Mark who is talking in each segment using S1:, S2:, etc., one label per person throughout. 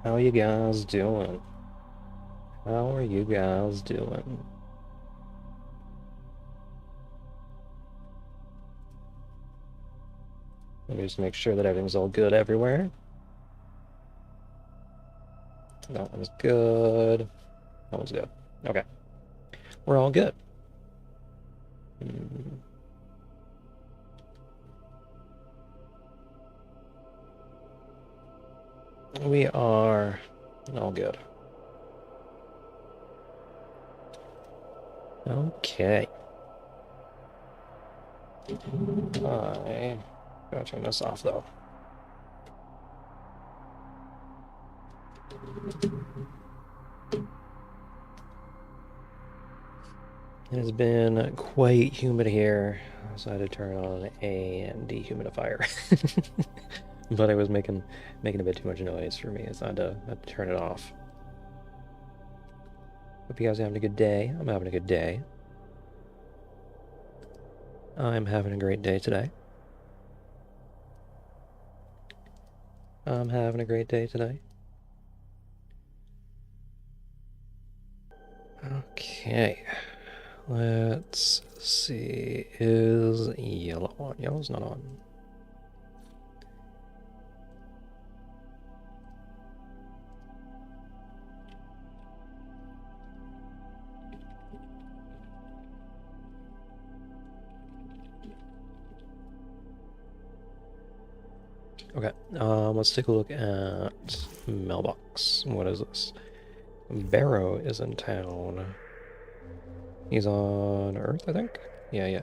S1: How you guys doing? How are you guys doing? Let me just make sure that everything's all good everywhere. That one's good. That one's good. Okay. We're all good. We are all good. Okay. I gotta turn this off though. It has been quite humid here, so I had to turn on a dehumidifier. But it was making a bit too much noise for me, so I had to turn it off. Hope you guys are having a good day. I'm having a good day. I'm having a great day today. I'm having a great day today. Okay. Let's see. Is yellow on? Yellow's not on. Okay, let's take a look at mailbox. What is this? Barrow is in town. He's on Earth, I think? Yeah.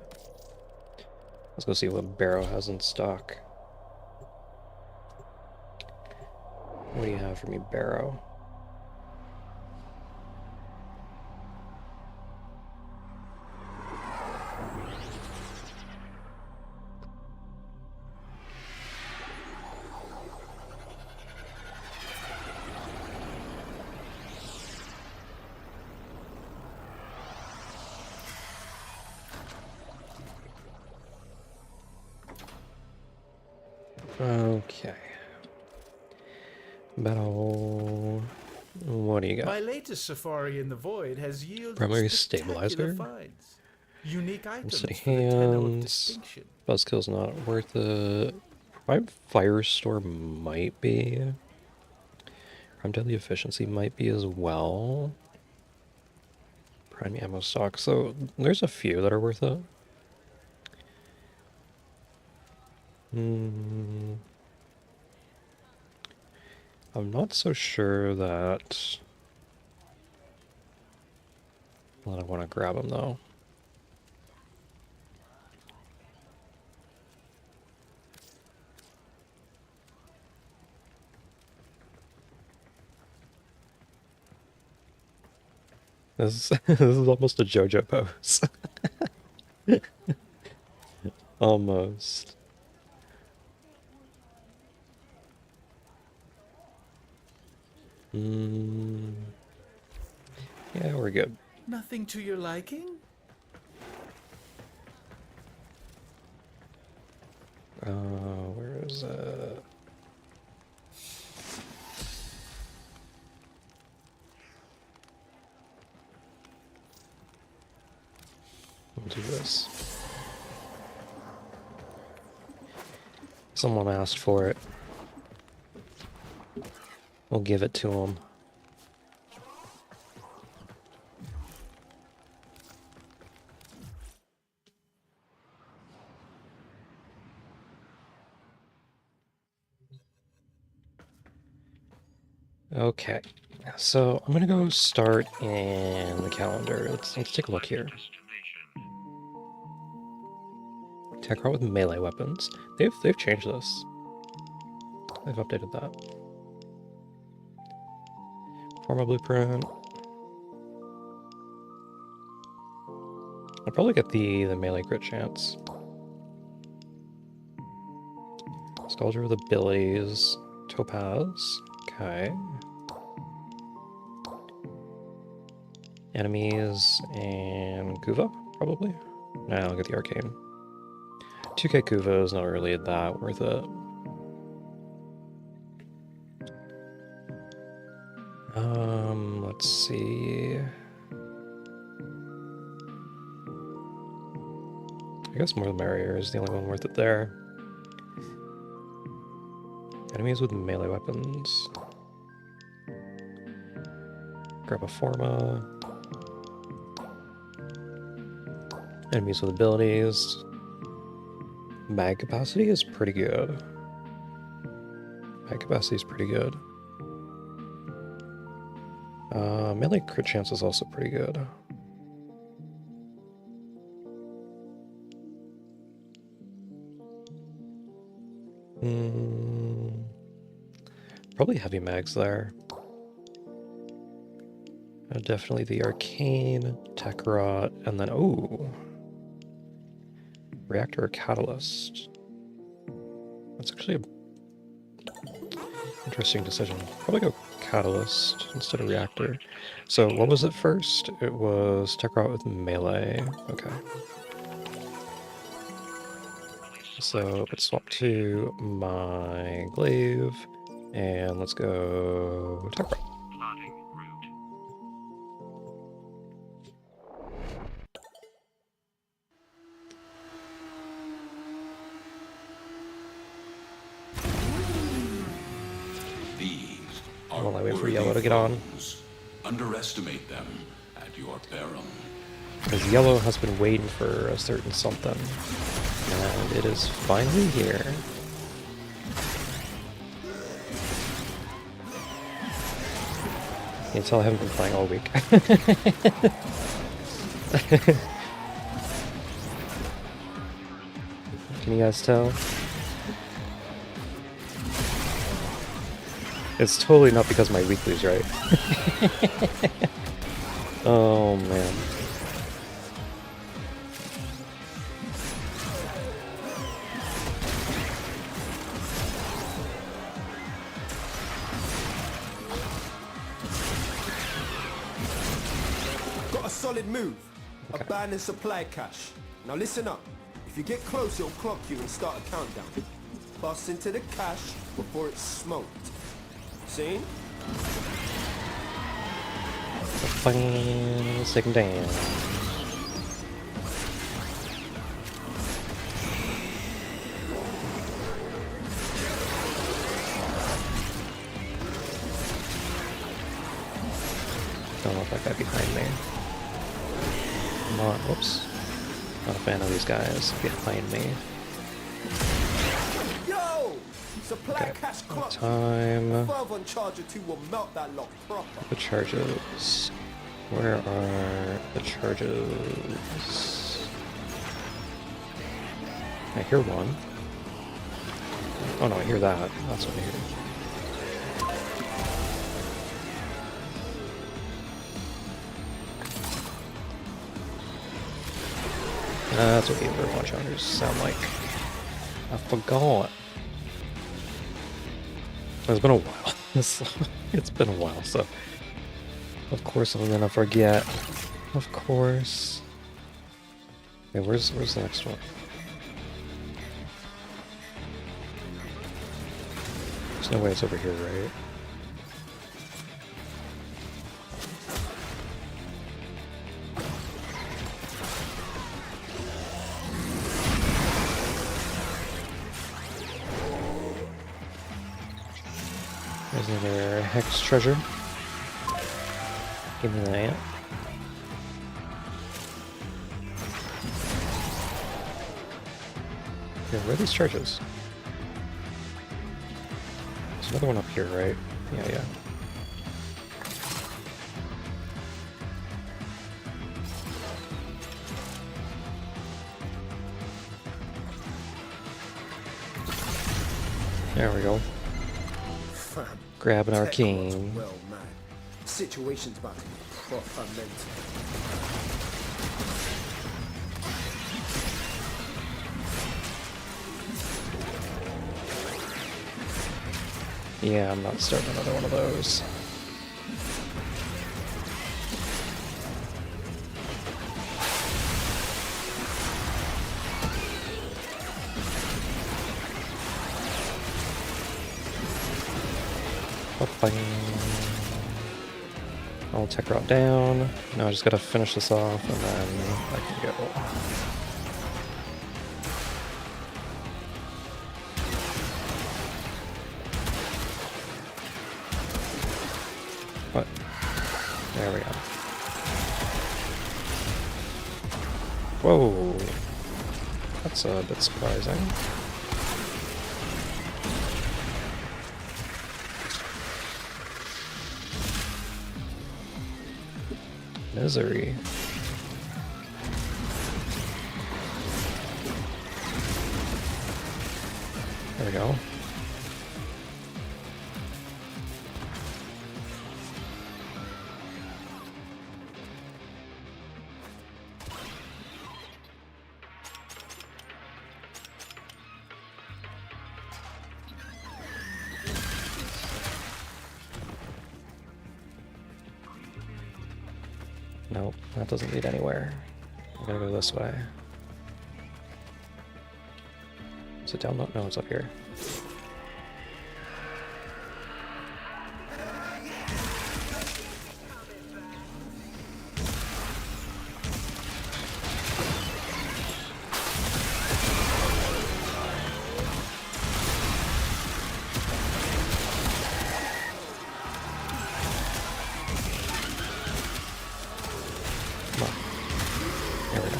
S1: Let's go see what Barrow has in stock. What do you have for me, Barrow? Okay. Barrow. What do you got?
S2: My latest safari in the void has yielded
S1: Primary
S2: spectacular
S1: stabilizer?
S2: finds. Unique items
S1: Steady
S2: for the tenno of
S1: hands.
S2: distinction.
S1: Buzzkill's not worth it. Prime Firestorm might be. Prime Deadly Efficiency might be as well. Prime Ammo Stock. So there's a few that are worth it. I'm not so sure that I want to grab them though. This is almost a JoJo pose. Almost. Yeah, we're good.
S2: Nothing to your liking?
S1: Where is it? We'll do this. Someone asked for it. We'll give it to them. Okay, so I'm gonna go start in the calendar. Let's take a look here. Tennocreate with melee weapons. They've changed this. They've updated that. Formal blueprint. I'll probably get the melee crit chance. Sculpture with abilities. Topaz. Okay. Enemies and Kuva, probably? No, I'll get the arcane. 2k Kuva is not really that worth it. Let's see. I guess more the merrier is the only one worth it there. Enemies with melee weapons. Grab a Forma. Enemies with abilities. Mag capacity is pretty good. Mag capacity is pretty good. Melee crit chance is also pretty good. Probably heavy mags there. Definitely the arcane, Tennocreate, and then reactor or catalyst. That's actually an interesting decision. Probably go catalyst instead of reactor. So what was it first? It was Tennocreate with melee. Okay. So let's swap to my glaive, and let's go Tennocreate. While I wait for yellow to get on.
S3: Underestimate them at your peril.
S1: Because yellow has been waiting for a certain something. And it is finally here. You can tell I haven't been playing all week. Can you guys tell? It's totally not because of my weeklies, right? Oh man.
S4: Got a solid move.
S1: Okay.
S4: Abandoned supply cache. Now listen up. If you get close, it'll clock you and start a countdown. Bust into the cache before it's smoked. See?
S1: Fucking second down. Don't want that guy behind me. Come on, whoops. Not a fan of these guys behind me.
S4: Yo! Supply
S1: Okay,
S4: cache clock.
S1: time.
S4: 12 on charger 2 will melt that lock proper.
S1: The charges. Where are the charges? I hear one. Oh no, I hear that. That's what I hear. That's what the Overwatch chargers sound like. I forgot. It's been a while. It's been a while, so of course I'm gonna forget. Of course. Okay, where's the next one? There's no way it's over here, right? There's another hex treasure. Give me that. Okay, where are these charges? There's another one up here, right? Yeah. There we go. Grab an arcane.
S4: Well, man. Situation's about to be proper mental.
S1: Yeah, I'm not starting another one of those. I'll tech route down. Now I just gotta finish this off and then I can go. What? There we go. Whoa! That's a bit surprising. Misery. There we go. Nope, that doesn't lead anywhere. I'm gonna go this way. Is it down? No, it's up here. Come on. There we go.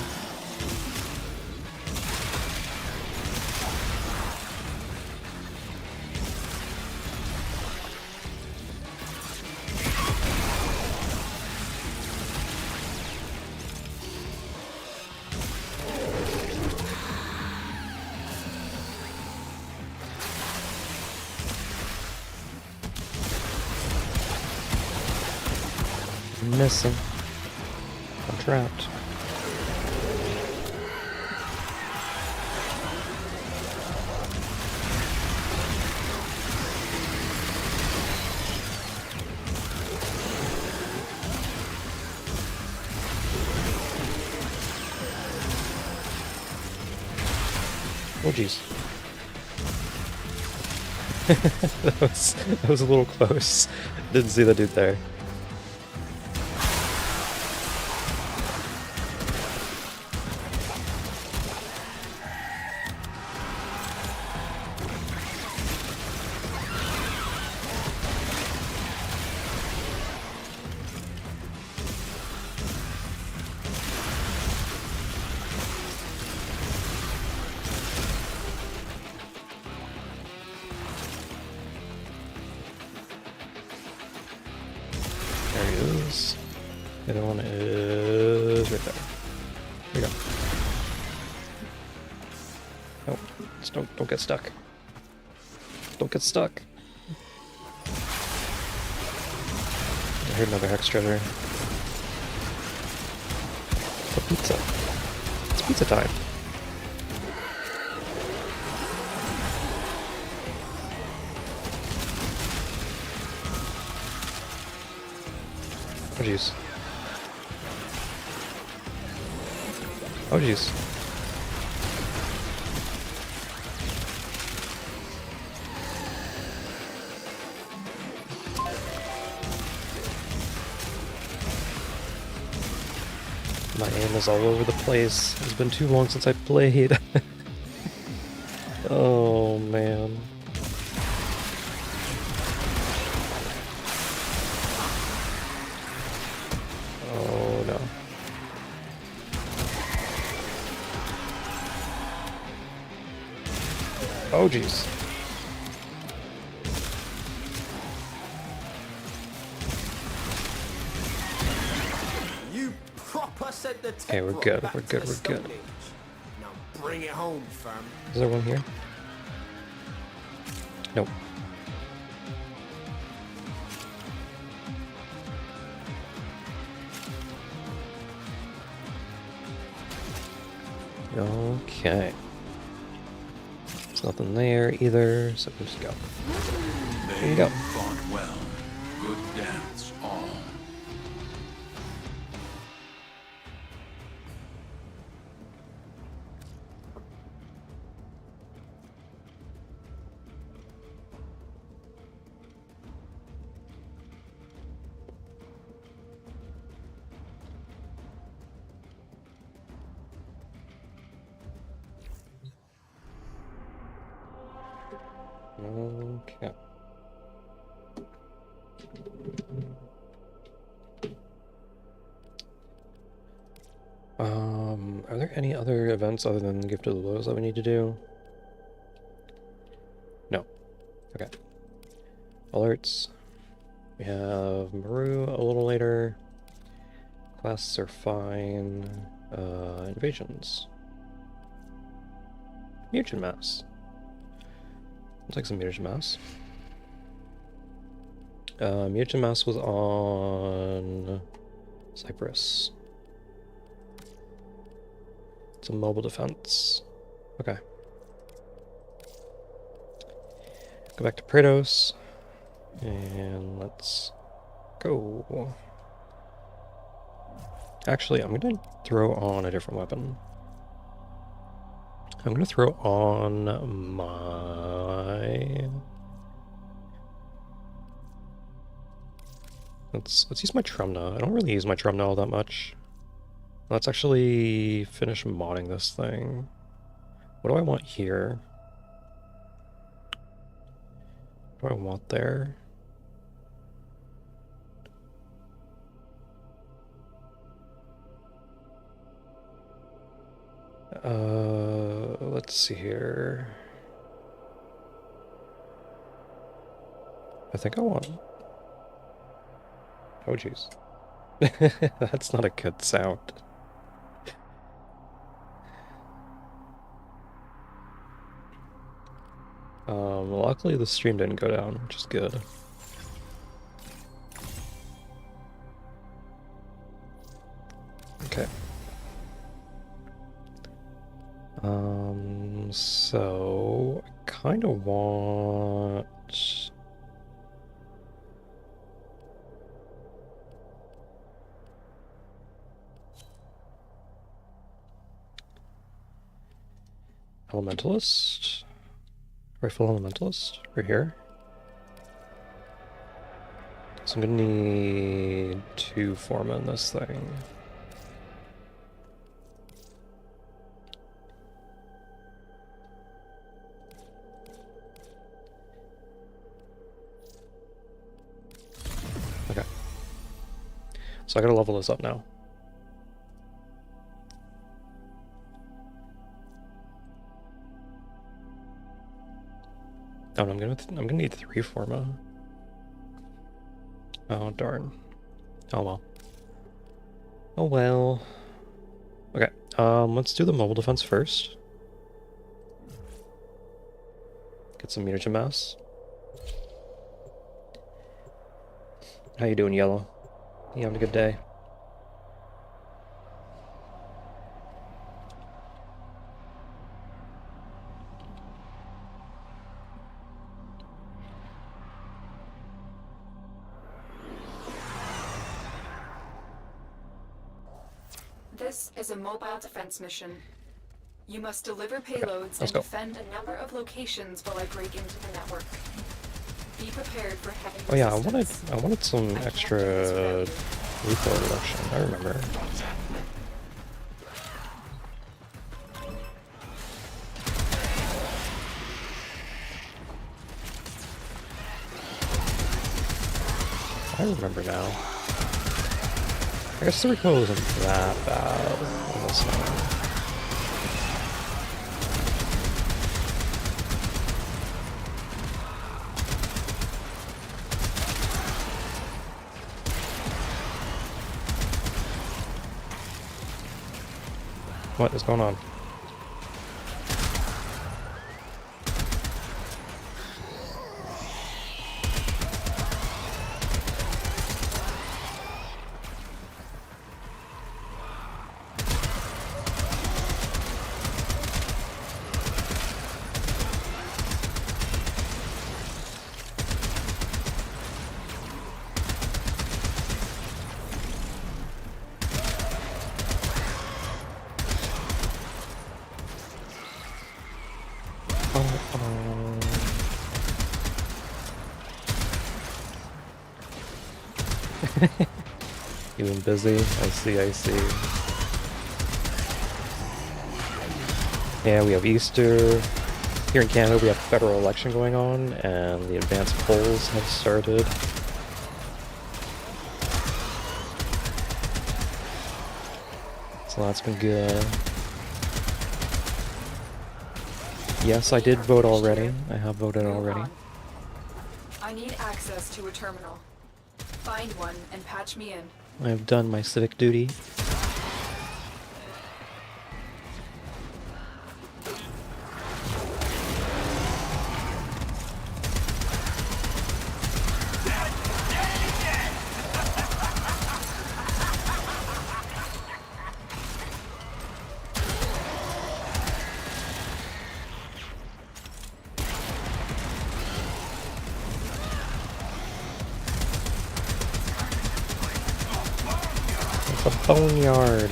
S1: Missing. I'm trapped. Oh jeez. that was a little close. Didn't see that dude there. There he is. The other one is right there. There we go. Oh, just don't get stuck. Don't get stuck. I heard another hex treasure. It's a pizza. It's pizza time. Oh jeez. Oh jeez. My aim is all over the place. It's been too long since I played. Oh man. Oh no. Oh jeez.
S4: You proper set the
S1: Okay, we're good, we're good, we're good.
S4: Now bring it home, fam.
S1: Is there one here? Nope. Okay. There's nothing there either, so we just go. There you go.
S3: Fought well. Good dance, all.
S1: Okay. Are there any other events other than Gift of the Willows that we need to do? No. Okay. Alerts. We have Maru a little later. Quests are fine. Invasions. Mutagen Mass. I'll take some Mutagen Mass. Mutagen Mass was on Cyprus. It's a mobile defense. Okay. Go back to Praetos. And let's go. Actually, I'm going to throw on a different weapon. I'm going to throw on my... Let's use my Trumna. I don't really use my Trumna all that much. Let's actually finish modding this thing. What do I want here? What do I want there? Let's see here. I think I want... Oh, jeez. That's not a good sound. Luckily the stream didn't go down, which is good. Okay. So I kind of want... Elementalist? Rifle Elementalist? Right here. So I'm gonna need 2 Forma in this thing. Okay. So I gotta level this up now. Oh, I'm gonna need 3 Forma. Oh darn. Oh well. Oh well. Okay. Let's do the mobile defense first. Get some mutagen mass. How you doing, Yellow? You having a good day?
S5: This is a mobile defense mission. You must deliver payloads and
S1: let's go.
S5: defend a number of locations while I break into the network. Be prepared for heavy
S1: Oh yeah,
S5: resistance.
S1: I wanted some extra recoil reduction. I remember. I remember now. I guess the recoil isn't that bad on this one. What is going on? You've been busy. I see, I see. Yeah, we have Easter. Here in Canada, we have a federal election going on, and the advanced polls have started. So that's been good. Yes, I did vote already. I have voted
S5: Move
S1: already.
S5: on. I need access to a terminal. Find one and patch me in.
S1: I have done my civic duty. It's a boneyard.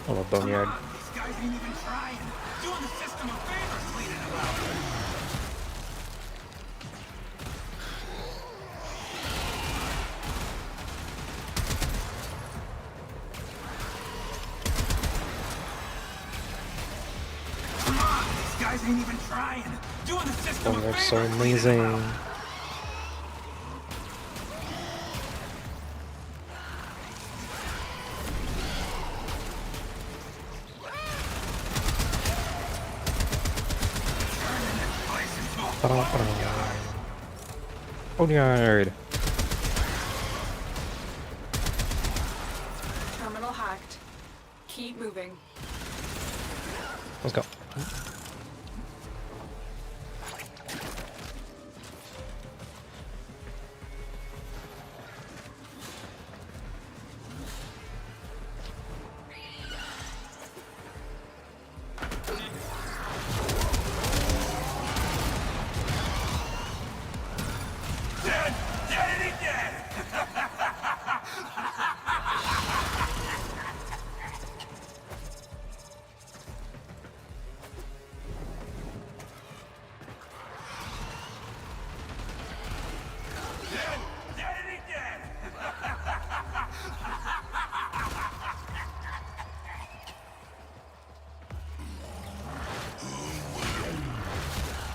S1: Oh, a boneyard.
S6: These guys ain't even trying. Doing the system a favor cleaning them out. Come on, these guys ain't even trying. Doing the system a
S1: Boneyard's
S6: favor
S1: so
S6: cleaning them
S1: amazing.
S6: out.
S1: Boneyard.
S5: Terminal hacked. Keep moving.
S1: Let's go.
S6: Dead! Dead! Dead!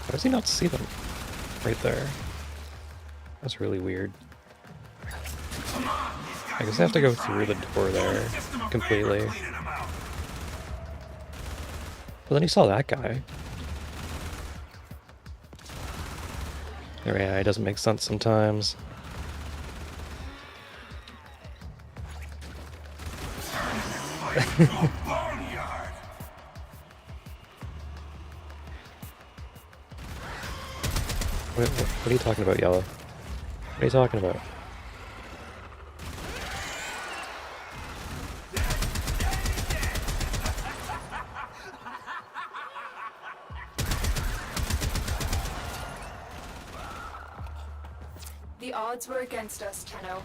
S1: How does he not see them? Right there. That's really weird. I guess I have to go through the door there completely. But then he saw that guy. Their AI doesn't make sense sometimes. What are you talking about, Yellow? What are you talking about?
S5: The odds were against us, Tenno,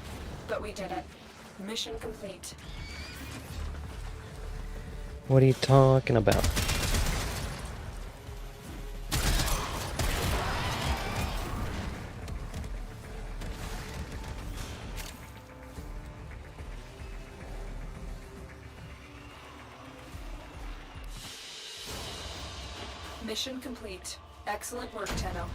S5: but we did it. Mission complete.
S1: What are you talking about?
S5: Mission complete. Excellent work, Tenno.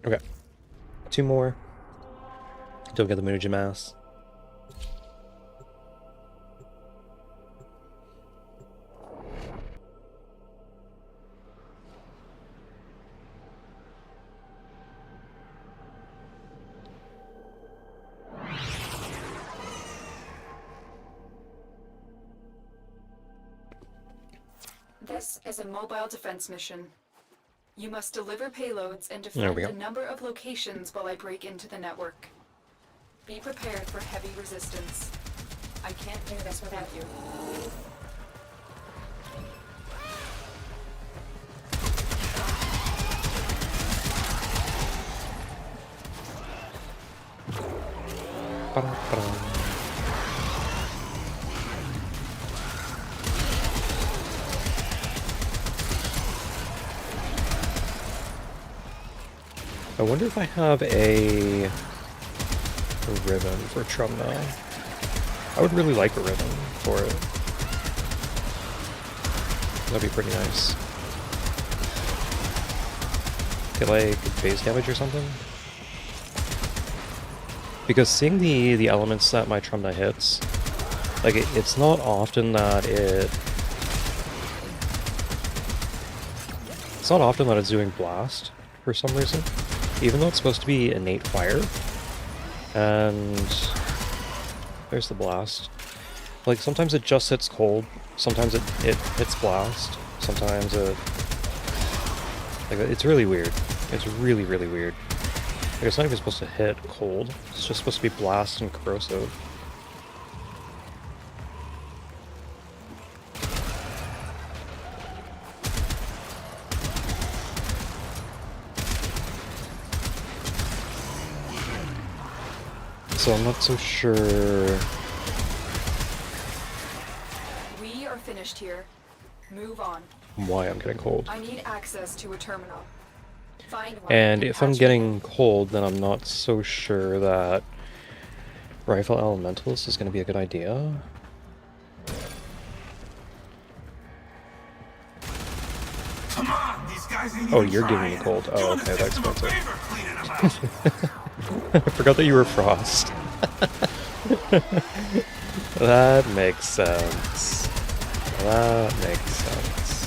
S1: Okay. 2 more. Don't get the Muja Mass.
S5: This is a mobile defense mission. You must deliver payloads and
S1: There
S5: defend
S1: we go.
S5: a number of locations while I break into the network. Be prepared for heavy resistance. I can't do this without you.
S1: Ba-dum-ba-dum. I wonder if I have a ribbon for Trumna. I would really like a ribbon for it. That'd be pretty nice. Get like phase damage or something? Because seeing the elements that my Trumna hits, like it's not often that it's not often that it's doing blast for some reason, even though it's supposed to be innate fire. And there's the blast. Like sometimes it just hits cold, sometimes it hits blast, sometimes like it's really weird. It's really, really weird. Like it's not even supposed to hit cold, it's just supposed to be blast and corrosive. So I'm not so sure.
S5: We are finished here. Move on.
S1: Why I'm getting cold.
S5: I need access to a terminal. Find one.
S1: And if I'm
S5: patch me
S1: getting
S5: in.
S1: cold, then I'm not so sure that Rifle Elementalist is going to be a good idea.
S6: Come on, these guys ain't
S1: Oh,
S6: even
S1: you're giving me
S6: trying.
S1: cold. Oh,
S6: Doing
S1: okay,
S6: the
S1: that
S6: system a
S1: explains it.
S6: favor cleaning them out.
S1: I forgot that you were Frost. That makes sense. That makes sense.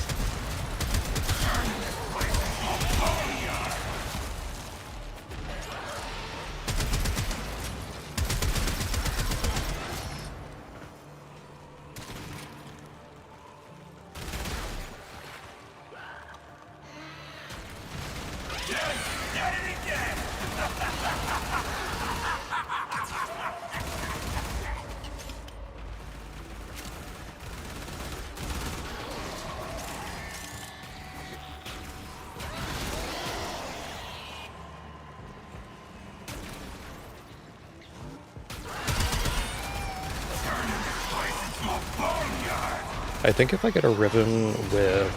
S1: I think if I get a ribbon with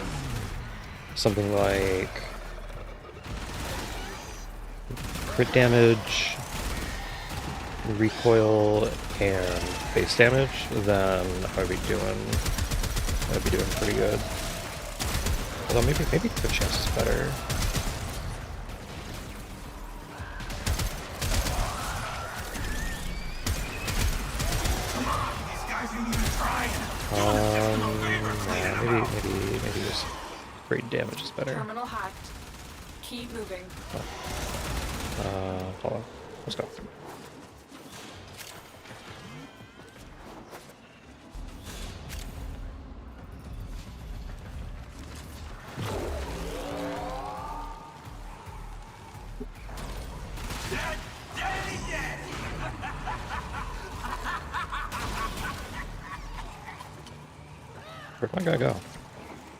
S1: something like crit damage, recoil, and base damage, then I'd be doing pretty good. Although maybe crit chance is better. Maybe just great damage is better.
S5: Terminal hacked. Keep moving.
S1: Hold on. Let's go. Where'd my guy go?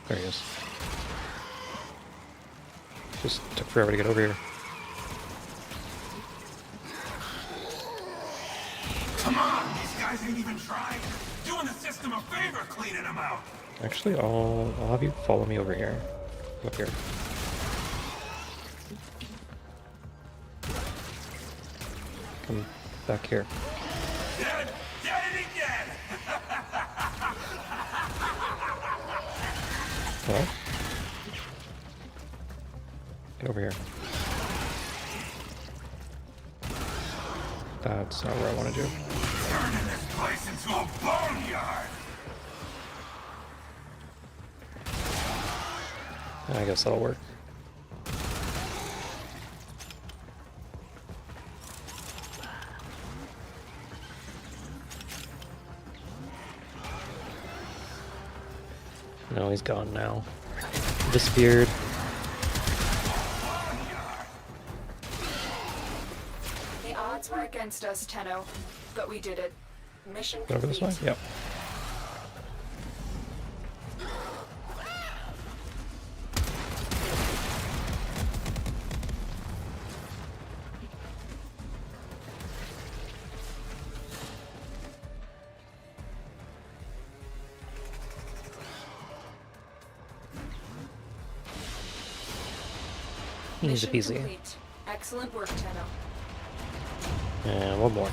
S1: There he is. Just took forever to get over here.
S6: Come on, these guys ain't even trying. Doing the system a favor cleaning them out.
S1: Actually, I'll have you follow me over here. Up here. Come back here.
S6: Dead it again.
S1: Hello? Get over here. That's not what I want to do.
S6: Turning this place into a boneyard.
S1: I guess that'll work. No, he's gone now. Disappeared.
S5: against us, Tenno, but we did it. Mission
S1: Over this way?
S5: complete.
S1: Yep. Easy
S5: Mission
S1: peasy.
S5: complete. Excellent work, Tenno.
S1: And one more.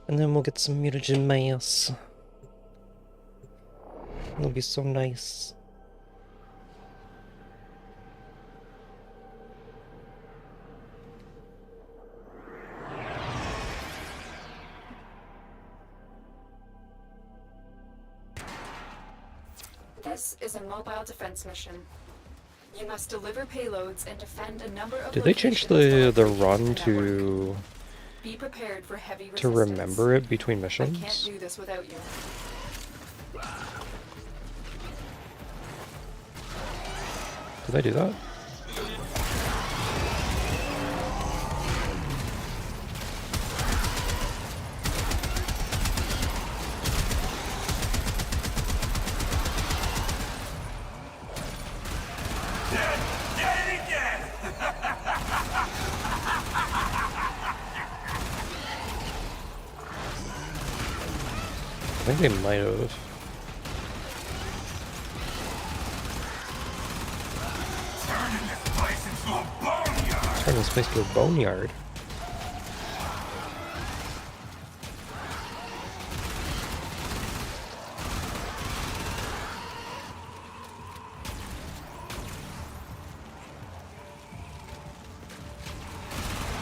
S1: And then we'll get some mutagen mass. It'll be so nice.
S5: This is a mobile defense mission. You must deliver payloads and defend a number of
S1: Did they change
S5: locations
S1: the
S5: while breaking
S1: run
S5: the network.
S1: to
S5: Be prepared for heavy
S1: to
S5: resistance.
S1: remember it between
S5: I
S1: missions?
S5: can't do this without you.
S1: Did I do that?
S6: Dead! Dead and dead!
S1: I think they might have.
S6: Turning this place into a boneyard!
S1: Turn this place to a boneyard.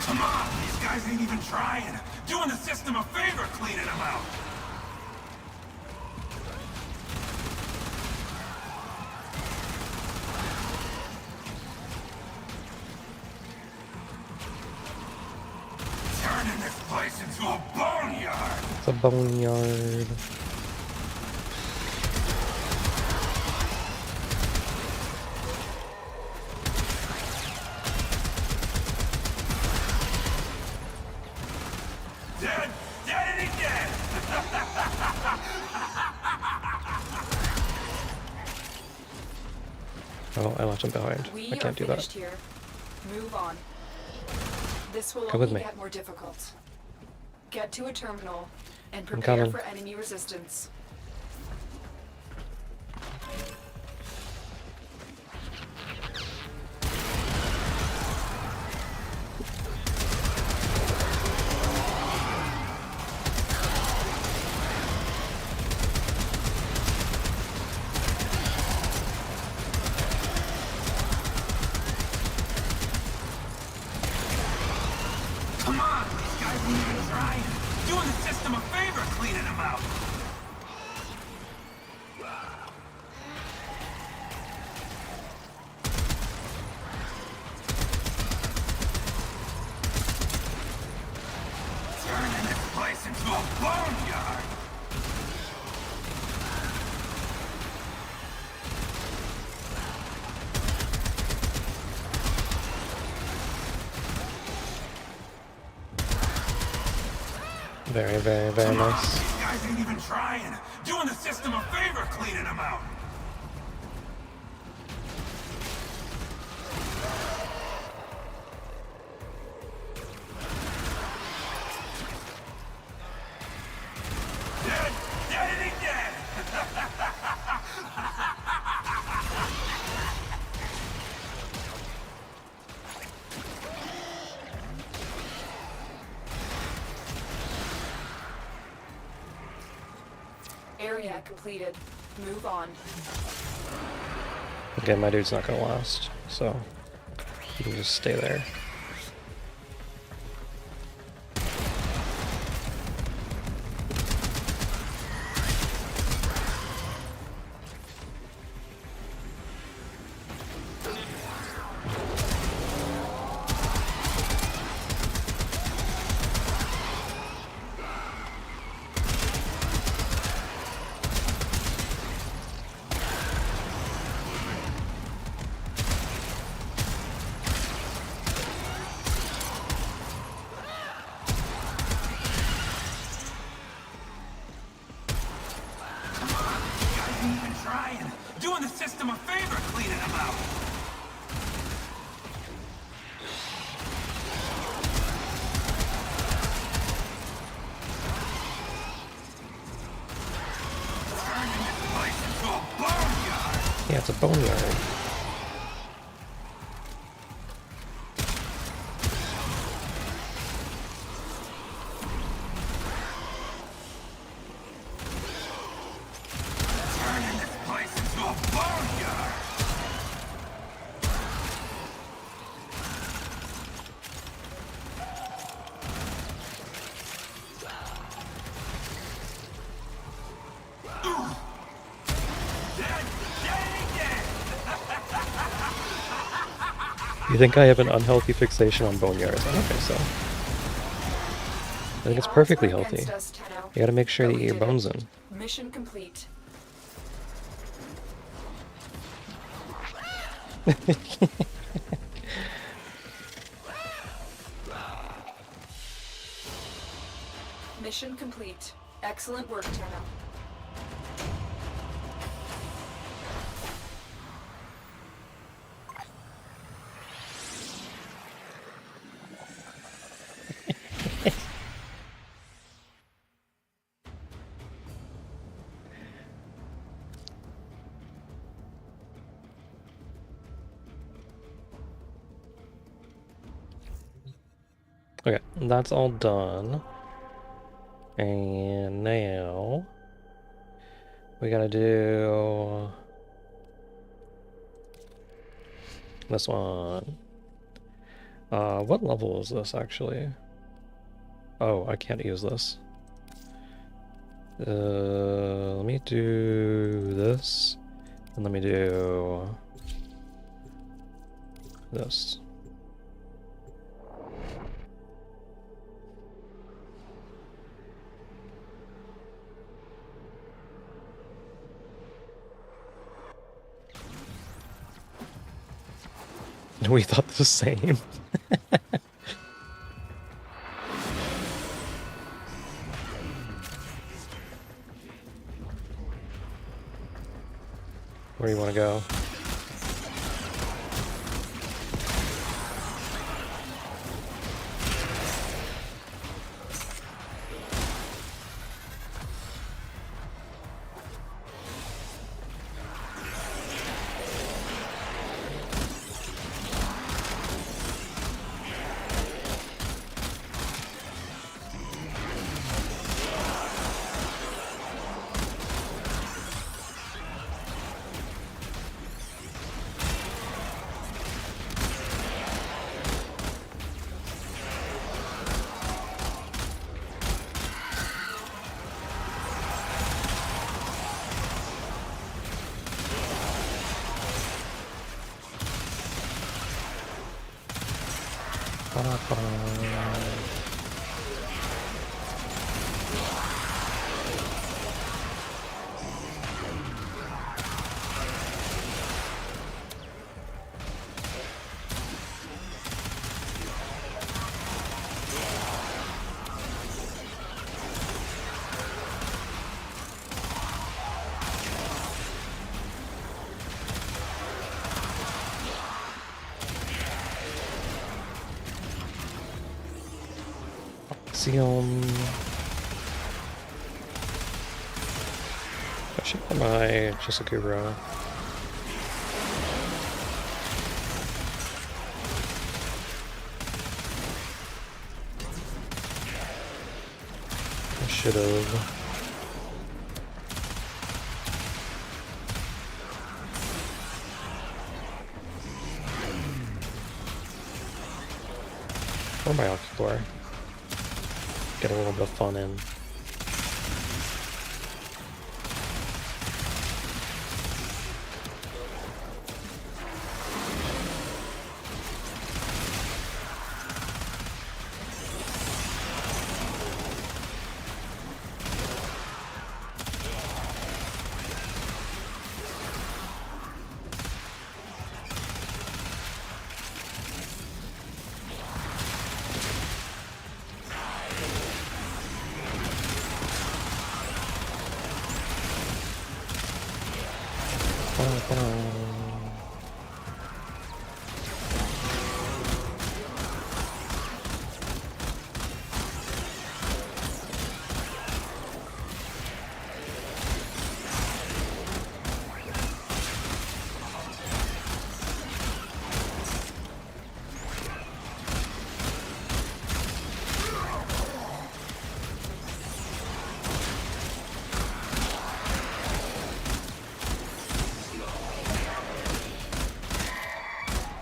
S6: Come on, these guys ain't even trying. Doing the system a favor cleaning them out. Turning this place into a boneyard.
S1: It's a boneyard.
S6: Dead! Dead and dead!
S1: Oh, I left him behind.
S5: We
S1: I
S5: are
S1: can't do
S5: finished
S1: that.
S5: here. Move on. This will
S1: Come with
S5: only
S1: me.
S5: get more difficult. Get to a terminal and
S1: I'm
S5: prepare
S1: coming.
S5: for enemy resistance.
S6: Come on, these guys ain't even trying. Doing the system a favor cleaning them out. Turning this place into a boneyard.
S1: Very, very, very
S6: Come on,
S1: nice.
S6: these guys ain't even trying. Doing the system a favor cleaning them out. Dead! Dead and dead!
S5: Area completed. Move on.
S1: Again, my dude's not gonna last, so you can just stay there.
S6: system a favor cleaning them out. Turning this place into a boneyard.
S1: Yeah, it's a boneyard.
S6: Turning this place into a boneyard.
S1: You think I have an unhealthy fixation on boneyards? I don't think so. I think it's perfectly healthy. You gotta make sure that you get your bones in.
S5: Mission complete. Mission complete. Excellent work, Tenno.
S1: Okay, that's all done. And now we gotta do this one. What level is this actually? Oh, I can't use this. Let me do this, and let me do this. We thought the same. Where do you want to go? I should put my Chisakura. I should have. Or my Occulor. Get a little bit of fun in.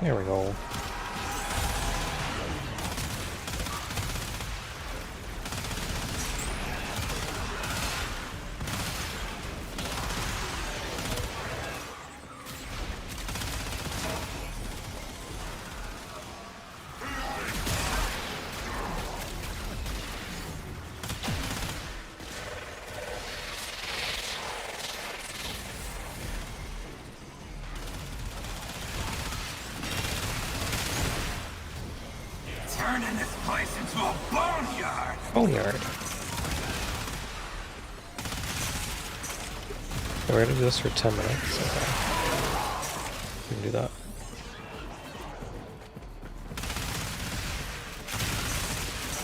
S1: There we go.
S6: Turning this place into a boneyard.
S1: Boneyard. We're gonna do this for 10 minutes. Okay. We can do that.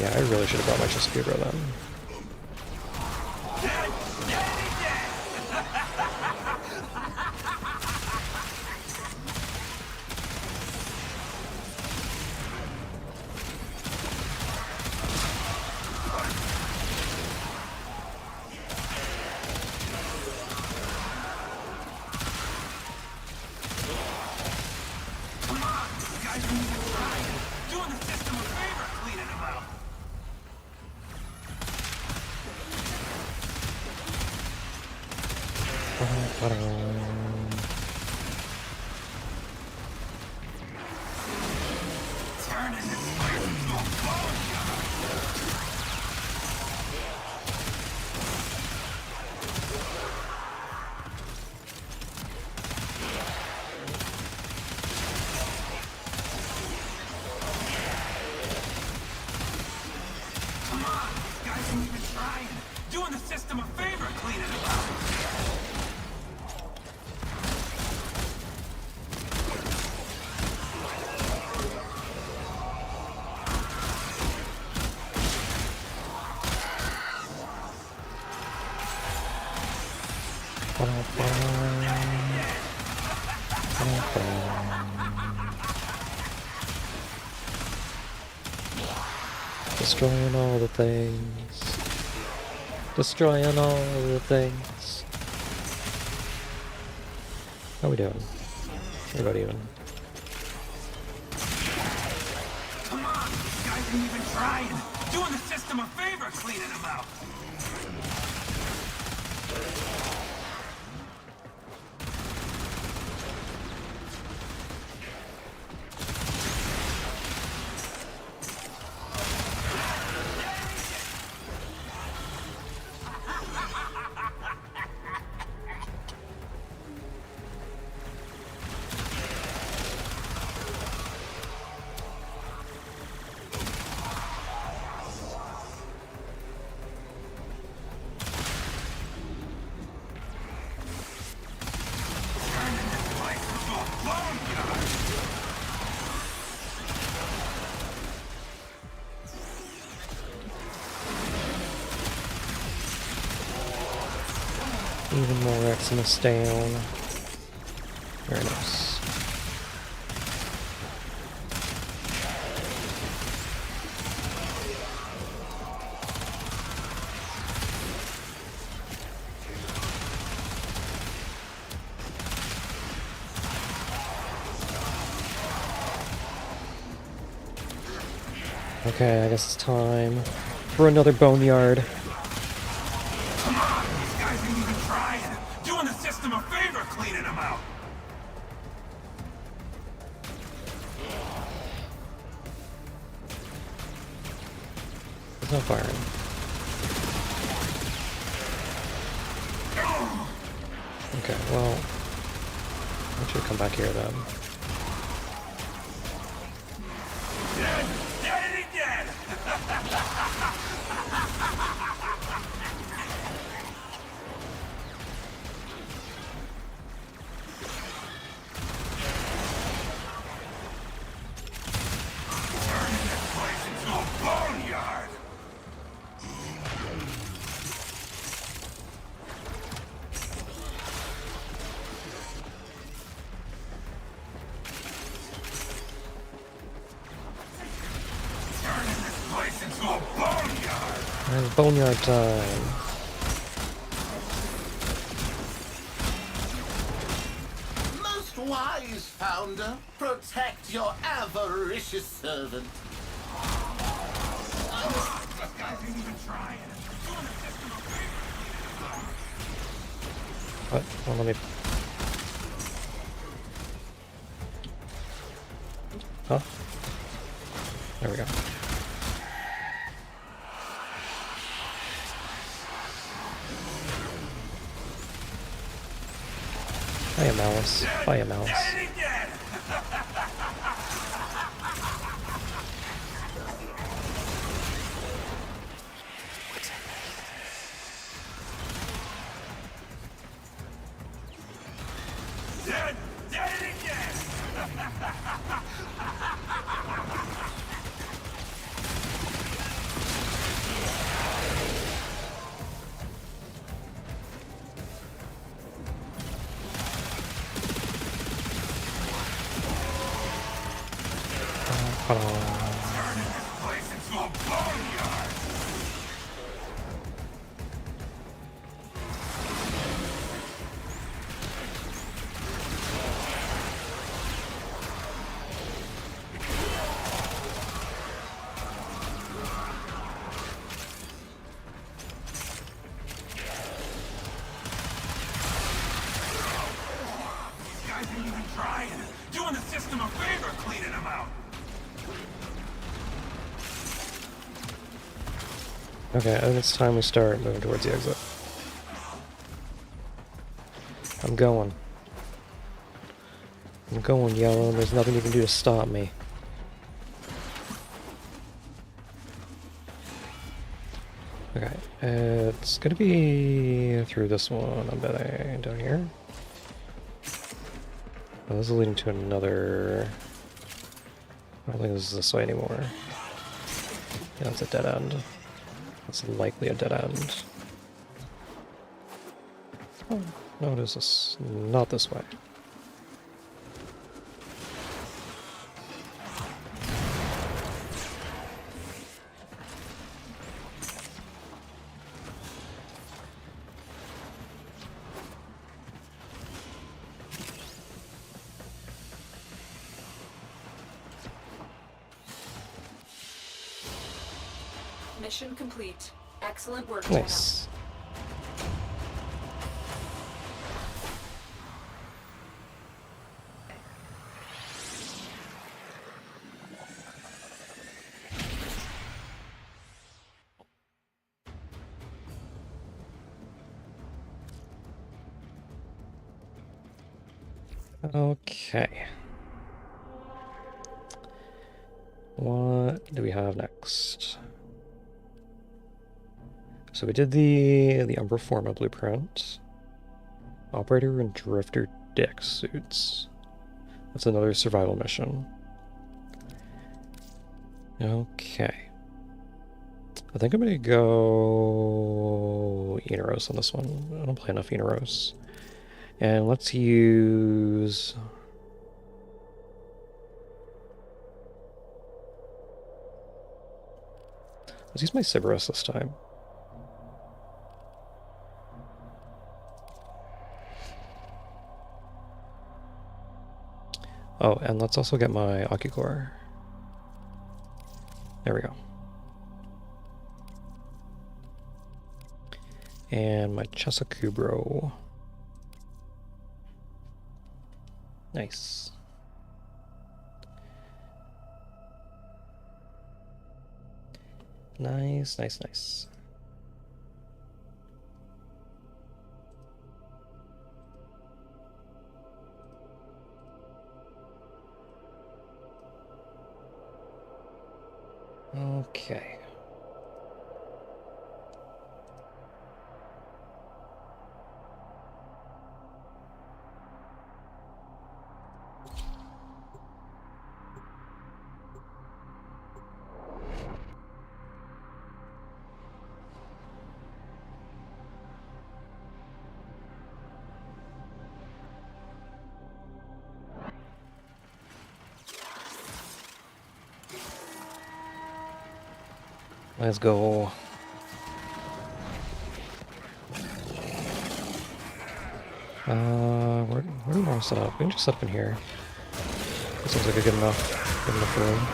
S1: Yeah, I really should have brought my Chesapeake then.
S6: Doing the system a favor cleaning them out.
S1: Destroying all the things. Destroying all the things. How we doing? We're about even.
S6: Come on, these guys ain't even trying. Doing the system a favor cleaning them out.
S1: Even more Xmas down. Very nice. Okay, I guess it's time for another boneyard.
S6: Come on, these guys ain't even trying. Doing the system a favor cleaning them out.
S1: It's not firing. Okay, well, I should come back here then.
S6: Dead! Dead! Dead!
S1: It's boneyard time.
S7: Most wise founder, protect your avaricious servant.
S6: This guy ain't even trying. Doing the system a favor.
S1: What? Well, let me... Huh? There we go. Hiya, Mouse. Hiya, Mouse.
S6: Dead again! Dead! Dead again!
S1: Hold on.
S6: Turning this place into a boneyard! These guys ain't even trying. Doing the system a favor cleaning them out.
S1: Okay, I think it's time we start moving towards the exit. I'm going. I'm going, Yellow. There's nothing you can do to stop me. Okay, it's gonna be through this one, I bet. Down here. Oh, this is leading to another... I don't think this is this way anymore. Yeah, it's a dead end. That's likely a dead end. Oh, no, it is this. Not this way.
S5: Mission complete. Excellent work,
S1: Nice. Okay. What do we have next? So we did the unprompted blueprint. Operator and drifter deck suits. That's another survival mission. Okay. I think I'm gonna go Enos on this one. I don't play enough Enos. And let's use... Let's use my Cerberus this time. Oh, and let's also get my Akicore. There we go. And my Chesakubro. Nice. Nice, nice, nice. Okay. Let's go. Where do we want to set up? We can just set up in here. This seems like a good enough room.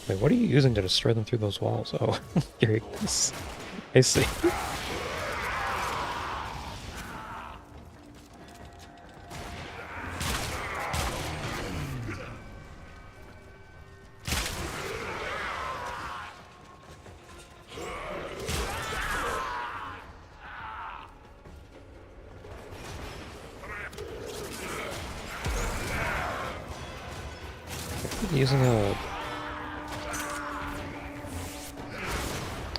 S1: Wait, what are you using to destroy them through those walls? Oh, here he is. I see. Using a...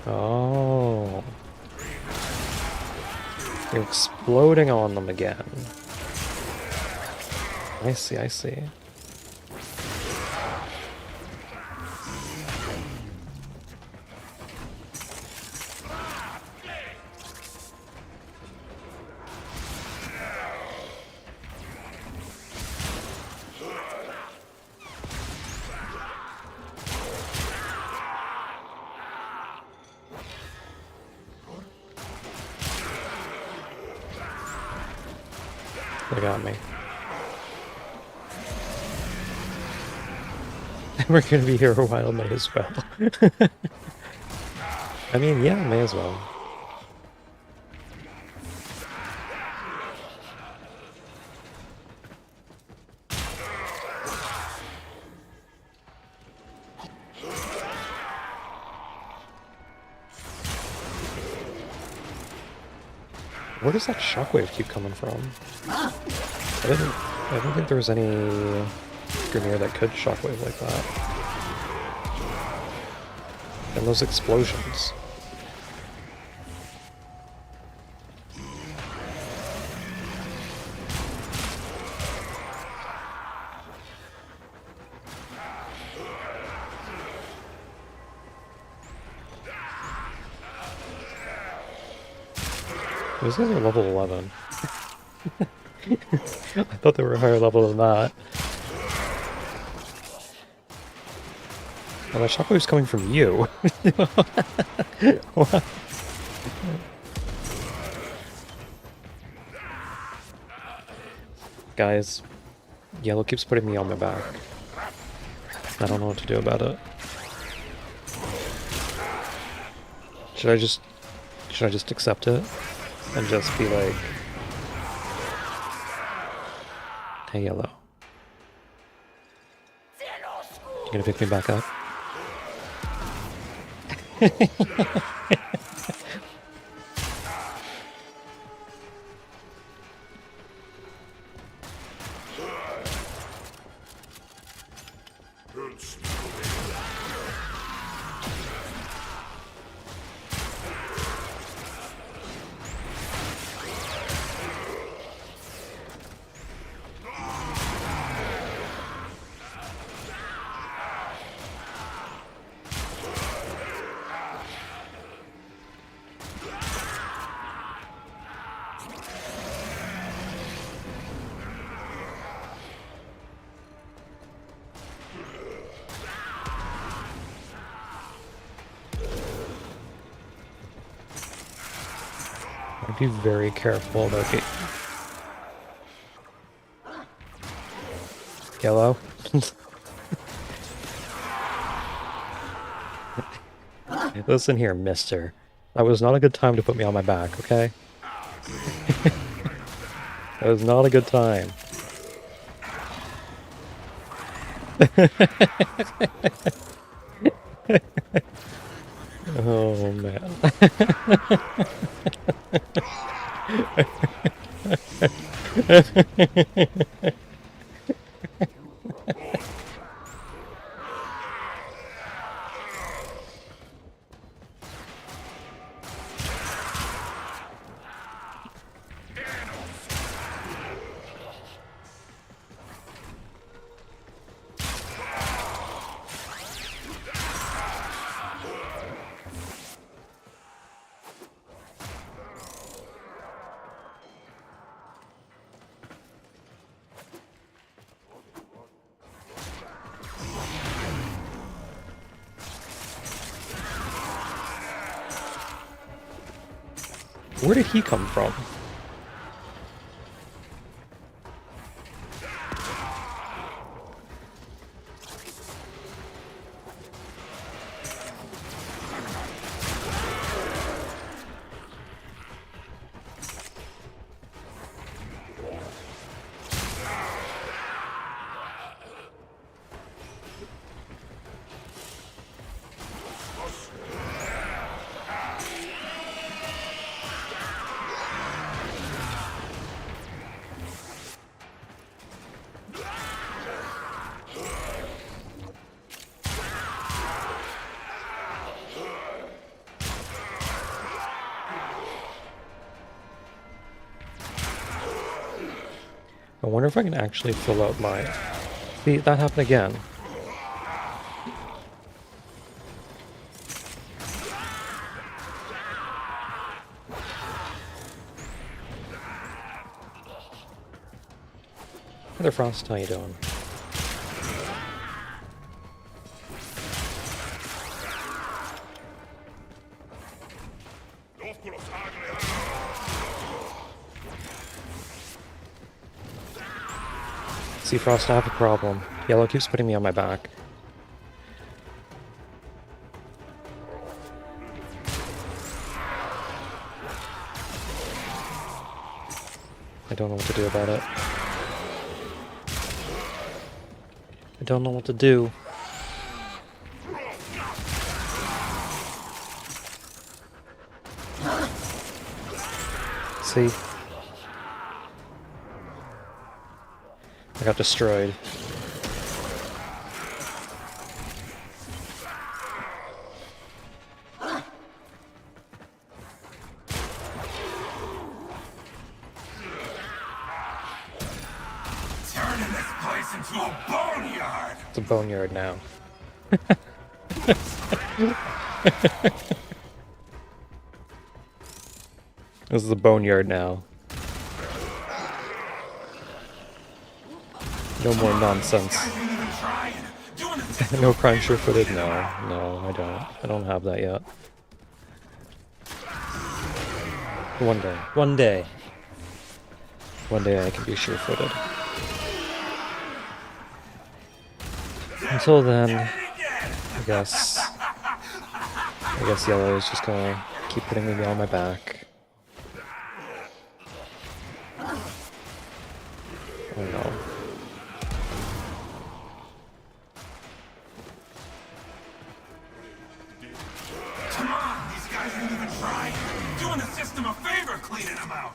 S1: Oh. You're exploding on them again. I see, I see. They got me. We're gonna be here a while, may as well. I mean, yeah, may as well. Where does that shockwave keep coming from? I didn't think there was any Grineer that could shockwave like that. And those explosions. Those guys are level 11. I thought they were a higher level than that. Oh, that shockwave's coming from you. What? Guys, yellow keeps putting me on my back. I don't know what to do about it. Should I just accept it? And just be like, hey, yellow. You gonna pick me back up? I'd be very careful about it. Yellow. Listen here, mister. That was not a good time to put me on my back, okay? That was not a good time. Oh, man. Where did he come from? I wonder if I can actually fill out my... See, that happened again. Hey there, Frost. How you doing? See, Frost, I have a problem. Yellow keeps putting me on my back. I don't know what to do about it. I don't know what to do. See? I got destroyed.
S6: Turning this place into a boneyard.
S1: It's a boneyard now. This is a boneyard now. No more nonsense. No crime sure-footed? No, no, I don't. I don't have that yet. One day. One day. One day I can be sure-footed. Until then, I guess Yellow is just gonna keep putting me on my back. Oh no.
S6: Come on, these guys ain't even trying. Doing the system a favor cleaning them out.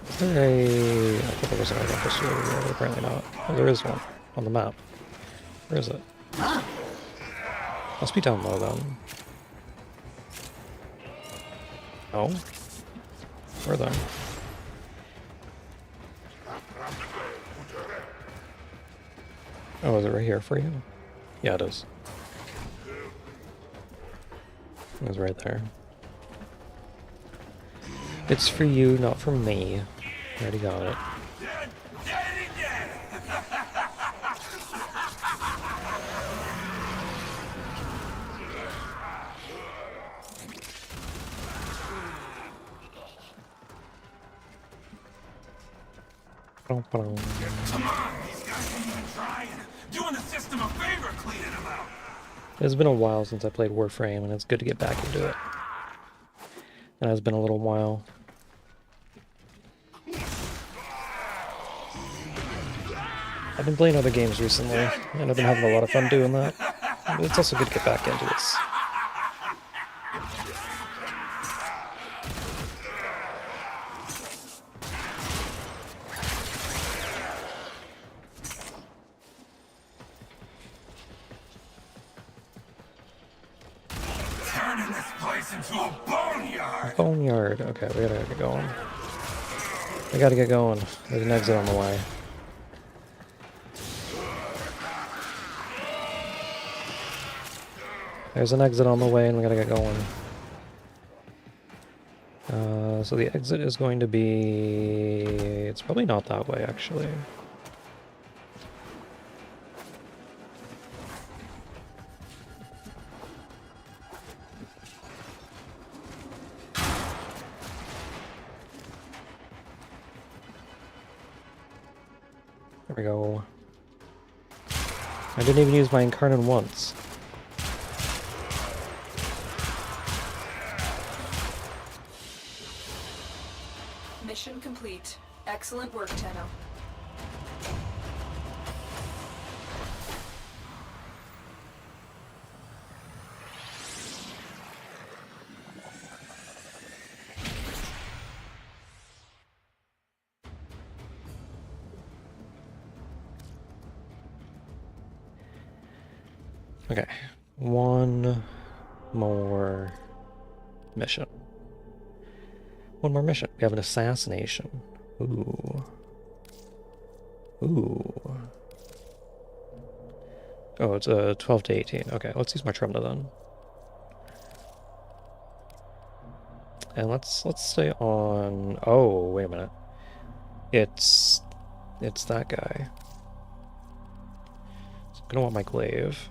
S1: Is there a... I thought there was an item posted over here, but apparently not. Oh, there is one on the map. Where is it? Must be down low then. Oh? Where then? Oh, is it right here for you? Yeah, it is. It was right there. It's for you, not for me. Already got it.
S6: Come on, these guys ain't even trying. Doing the system a favor cleaning them out.
S1: It's been a while since I played Warframe, and it's good to get back into it. It has been a little while. I've been playing other games recently, and I've been having a lot of fun doing that. But it's also good to get back into this.
S6: Turning this place into a boneyard.
S1: Boneyard. Okay, we gotta get going. We gotta get going. There's an exit on the way. There's an exit on the way, and we gotta get going. So the exit is going to be... It's probably not that way, actually. There we go. I didn't even use my incarnate once.
S5: Mission complete. Excellent work, Tenno.
S1: Okay, one more mission. One more mission. We have an assassination. Ooh. Ooh. Oh, it's a 12 to 18. Okay, let's use my Tremna then. And let's stay on... Oh, wait a minute. It's that guy. So I'm gonna want my glaive.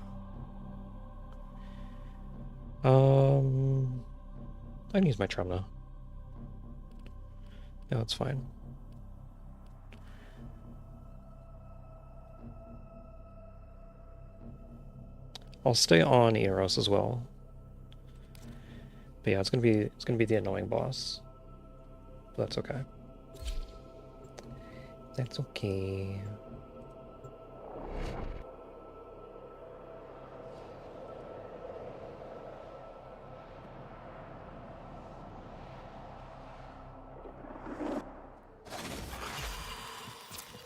S1: I can use my Tremna. Yeah, that's fine. I'll stay on Eros as well. But yeah, it's gonna be the annoying boss. But that's okay. That's okay.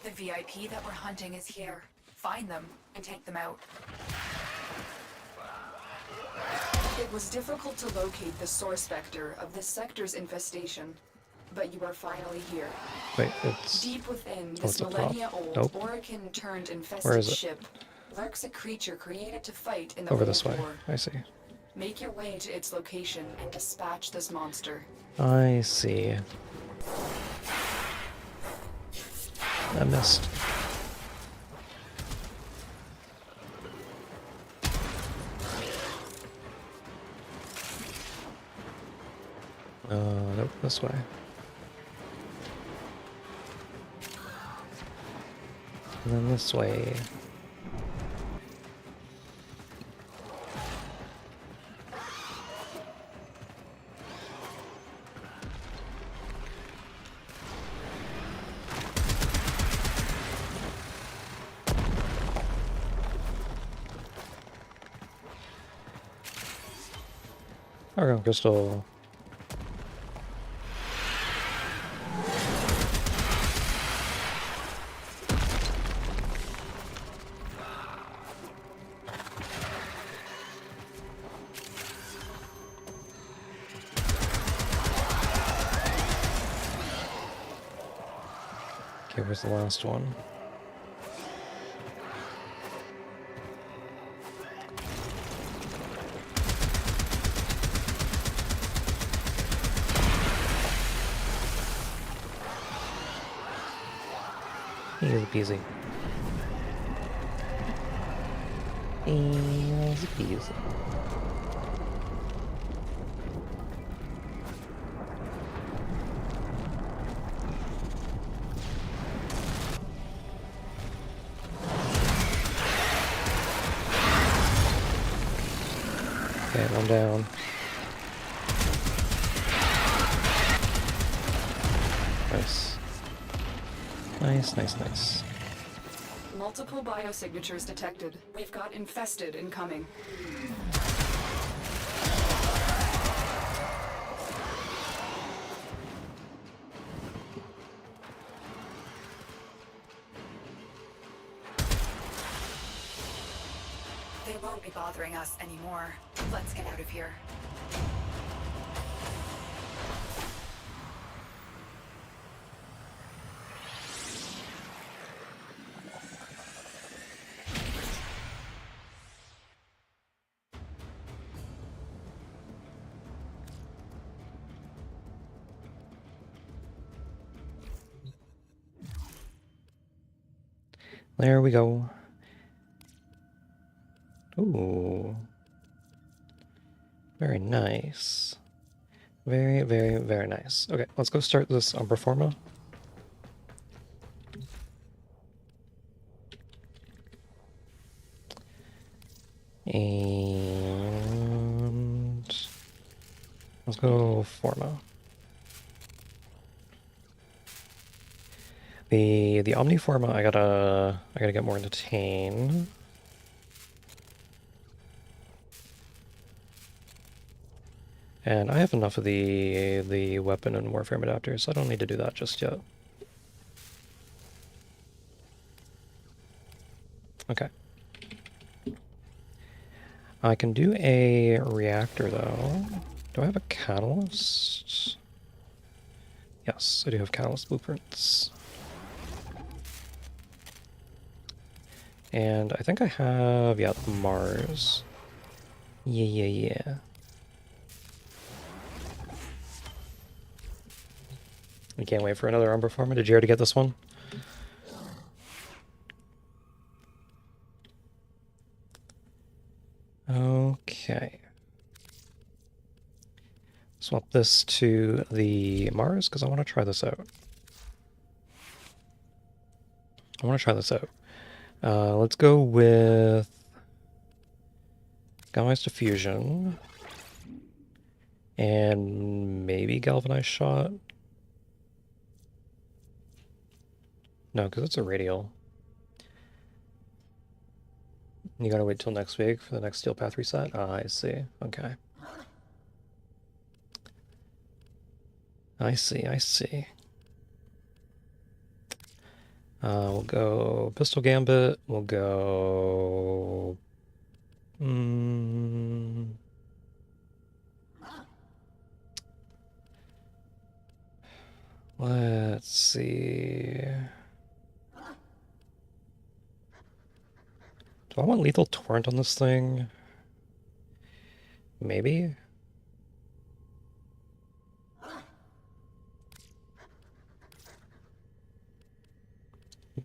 S5: The VIP that we're hunting is here. Find them and take them out. It was difficult to locate the source vector of this sector's infestation, but you are finally here.
S1: Wait, it's...
S5: Deep within
S1: it's
S5: this
S1: up top.
S5: millennia-old
S1: Nope.
S5: Orokin-turned-infested
S1: Where is it?
S5: ship lurks a creature created to fight in the
S1: Over
S5: Old
S1: this way.
S5: War.
S1: I see.
S5: Make your way to its location and dispatch this monster.
S1: I see. I missed. Nope, this way. And then this way. Argon crystal. Okay, where's the last one? Easy peasy. Easy peasy. Okay, one down. Nice. Nice, nice, nice.
S5: Multiple biosignatures detected. We've got infested incoming. They won't be bothering us anymore. Let's get out of here.
S1: There we go. Ooh. Very nice. Very, very, very nice. Okay, let's go start this Umbraforma. And let's go Forma. The Omniforma I gotta get more into Tane. And I have enough of the weapon and Warframe adapters, so I don't need to do that just yet. Okay. I can do a reactor though. Do I have a catalyst? Yes, I do have catalyst blueprints. And I think I have, yeah, Mars. Yeah. I can't wait for another Umbraforma. Did you already get this one? Okay. Swap this to the Mars because I want to try this out. Let's go with Galvanized Diffusion and maybe Galvanized Shot. No, because it's a radial. You gotta wait till next week for the next Steel Path reset? Ah, I see. Okay. I see. We'll go Pistol Gambit. We'll go... Let's see... Do I want Lethal Torrent on this thing? Maybe?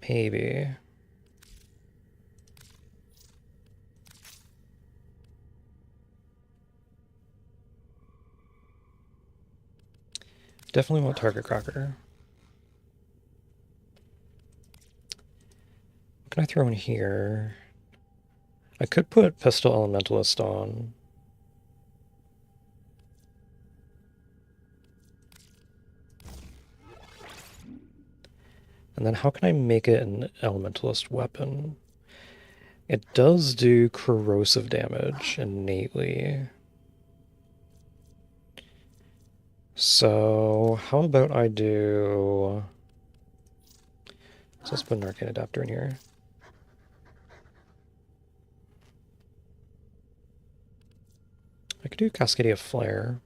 S1: Maybe. Definitely want Target Cracker. What can I throw in here? I could put Pistol Elementalist on. And then how can I make it an Elementalist weapon? It does do corrosive damage innately. So how about I do... So let's put an Arcane Adapter in here. I could do Cascadia Flare.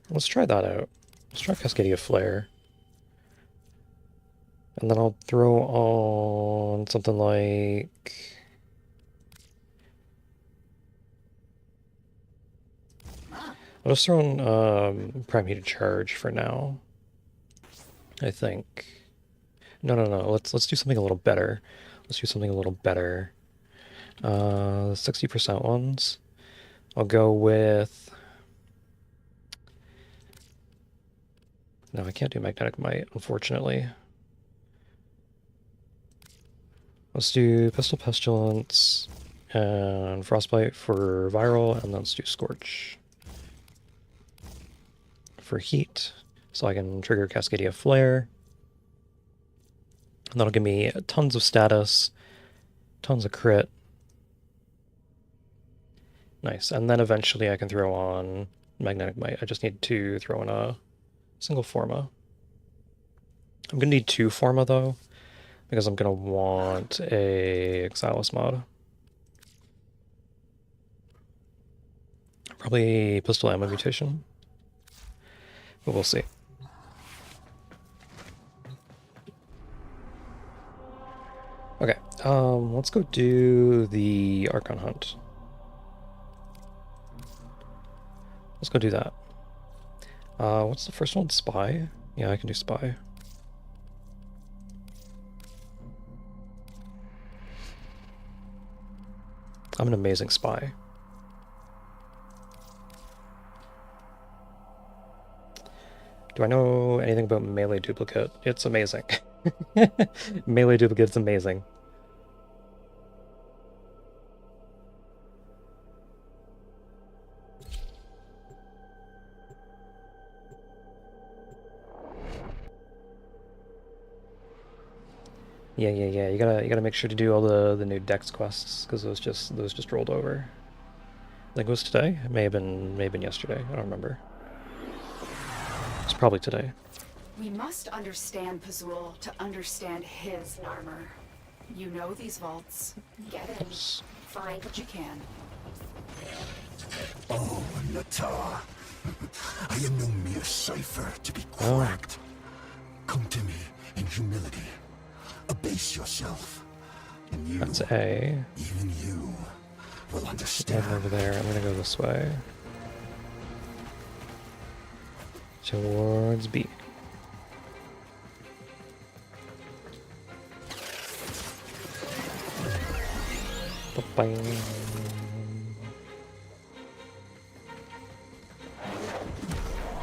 S1: Let's try that out. Let's try Cascadia Flare. And then I'll throw on something like... I'll just throw in Prime Heated Charge for now. I think. No. Let's do something a little better. 60% ones. I'll go with... No, I can't do Magnetic Might, unfortunately. Let's do Pistol Pestilence and Frostbite for Viral, and then let's do Scorch for Heat, so I can trigger Cascadia Flare. And that'll give me tons of status, tons of crit. Nice, and then eventually I can throw on Magnetic Might. I just need to throw in a single Forma. I'm gonna need 2 Forma though, because I'm gonna want a Exilis mod. Probably Pistol Ammo Mutation, but we'll see. Okay, let's go do the Archon Hunt. Let's go do that. What's the first one? Spy? Yeah, I can do Spy. I'm an amazing spy. Do I know anything about melee duplicate? It's amazing. Melee duplicate's amazing. Yeah. You gotta make sure to do all the new Dex quests because those just rolled over. I think it was today. It may have been yesterday. I don't remember. It's probably today.
S5: We must understand Pazul to understand his armor. You know these vaults. Get in. Find what you can.
S6: Oh, Natar. I am no mere cipher to be cracked. Come to me in humility. Abase yourself. And you,
S1: That's A.
S6: even you, will
S1: And
S6: understand.
S1: over there, I'm gonna go this way. Towards B. Ba-bang.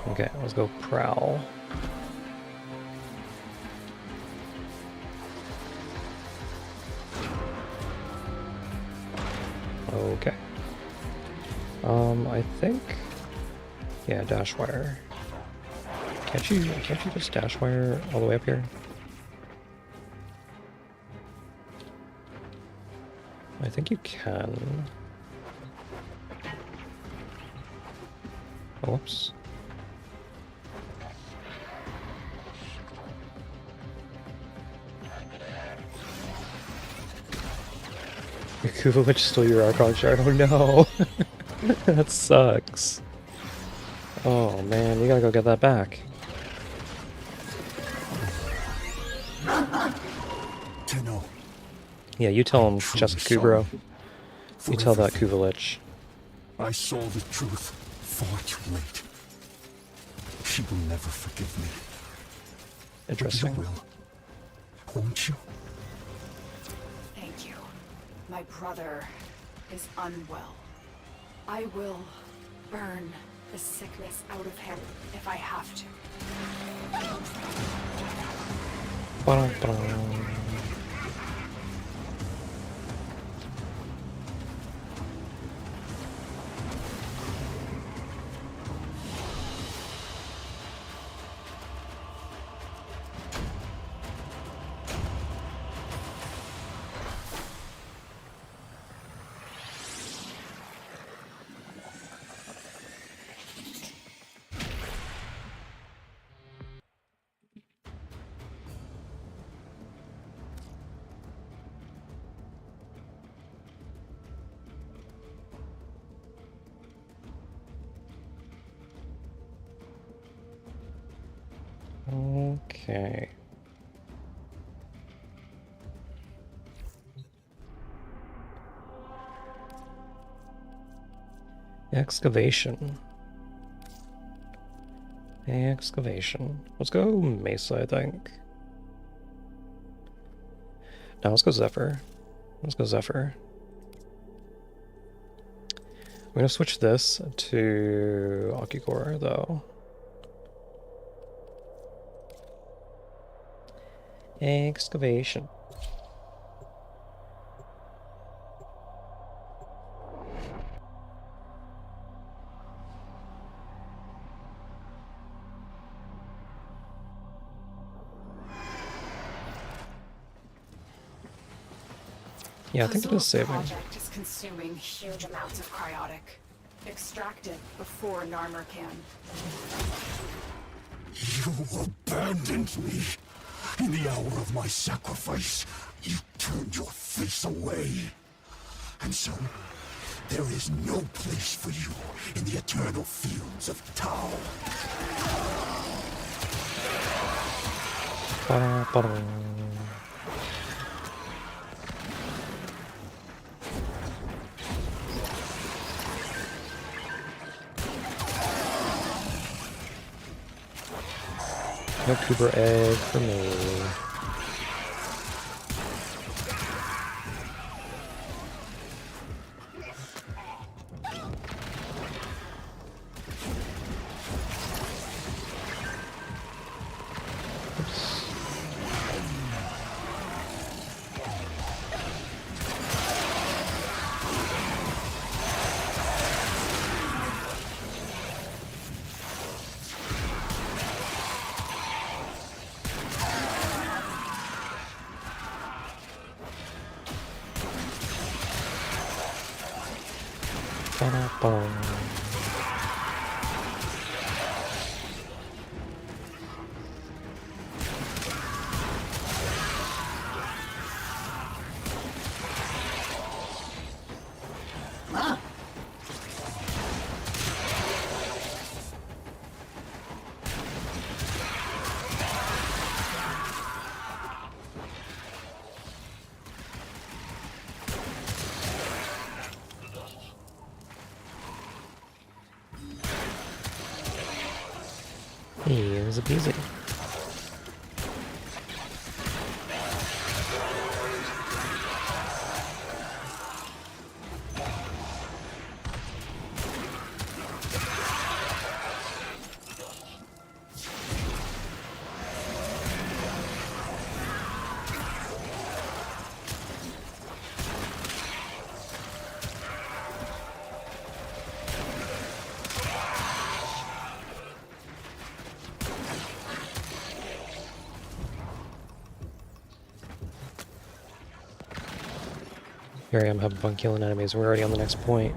S1: Okay, let's go prowl. Okay. I think, yeah, dash wire. Can't you just dash wire all the way up here? I think you can. Oh, whoops. Your Kuva stole your Archon shard. Oh no! That sucks. Oh man, you gotta go get that back.
S6: Tenno,
S1: Yeah, you tell him, Jessica Kubro. You tell that Kuvalich.
S6: I saw the truth far too late. She will never forgive me.
S1: Interesting.
S6: You will, won't you?
S5: Thank you. My brother is unwell. I will burn the sickness out of him if I have to.
S1: Ba-dum-ba-dum. Okay. Excavation. Excavation. Let's go Mesa, I think. No, let's go Zephyr. Let's go Zephyr. I'm gonna switch this to Akigor, though. Excavation. Yeah, I think it is
S5: Pazul's
S1: saving.
S5: project is consuming huge amounts of cryotic. Extract it before Narmer can.
S6: You abandoned me. In the hour of my sacrifice, you turned your face away. And so, there is no place for you in the eternal fields of Tau.
S1: Ba-da-ba-da. No Cooper egg for me. Ba-da-bum. Easy peasy. Here I am having fun killing enemies. We're already on the next point.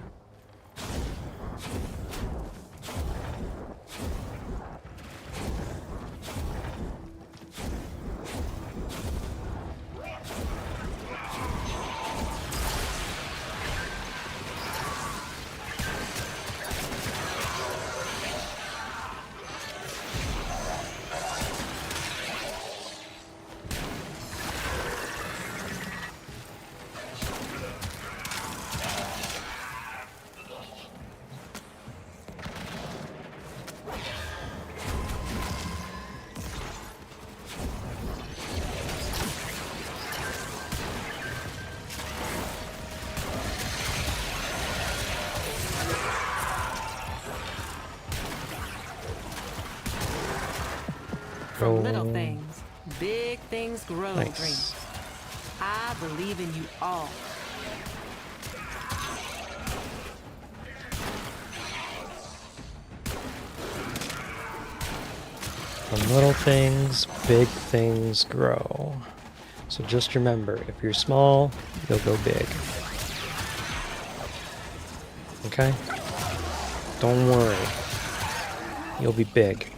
S8: From little things, big things grow.
S1: Nice.
S8: Dreams. I believe in you all.
S1: From little things, big things grow. So just remember, if you're small, you'll go big. Okay? Don't worry. You'll be big.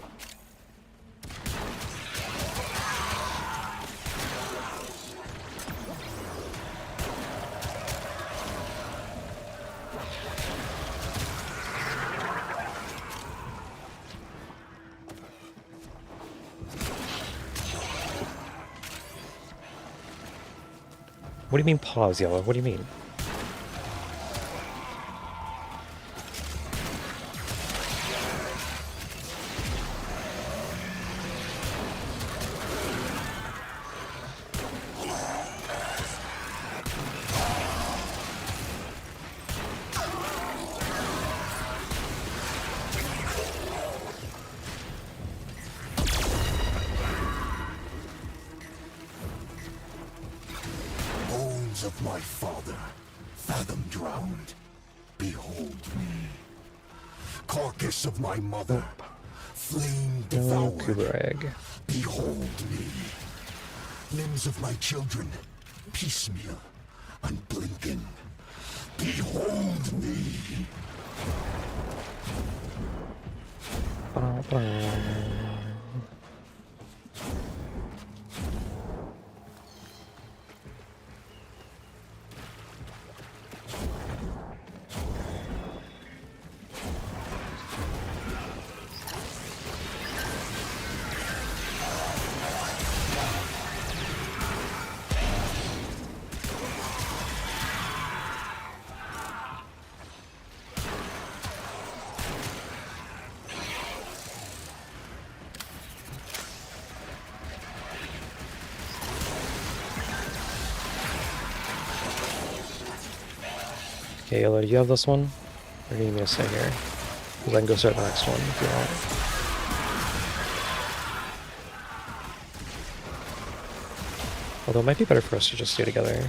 S1: What do you mean pause, Yellow? What do you mean?
S6: Of my father, fathom drowned, behold me. Carcass of my mother, flame
S1: No
S6: devoured,
S1: Kubrag.
S6: behold me. Limbs of my children, piecemeal, unblinking, behold me.
S1: Okay, Yellow, do you have this one? Or do you need me to stay here? Because I can go start the next one if you want. Although it might be better for us to just stay together.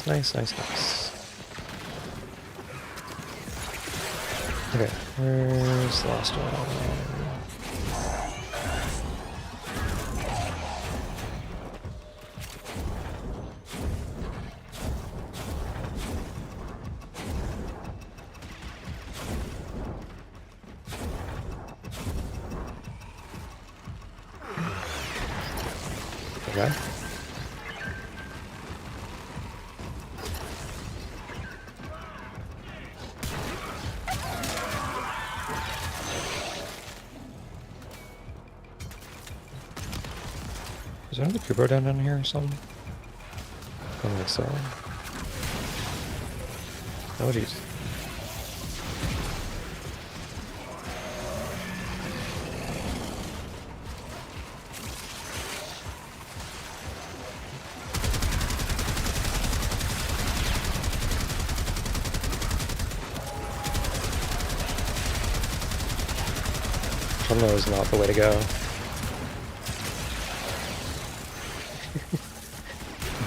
S1: Nice, nice, nice. Okay, where's the last one? Okay. Is there another Kubo down here or something? I don't think so. Oh jeez. Trumbo is not the way to go.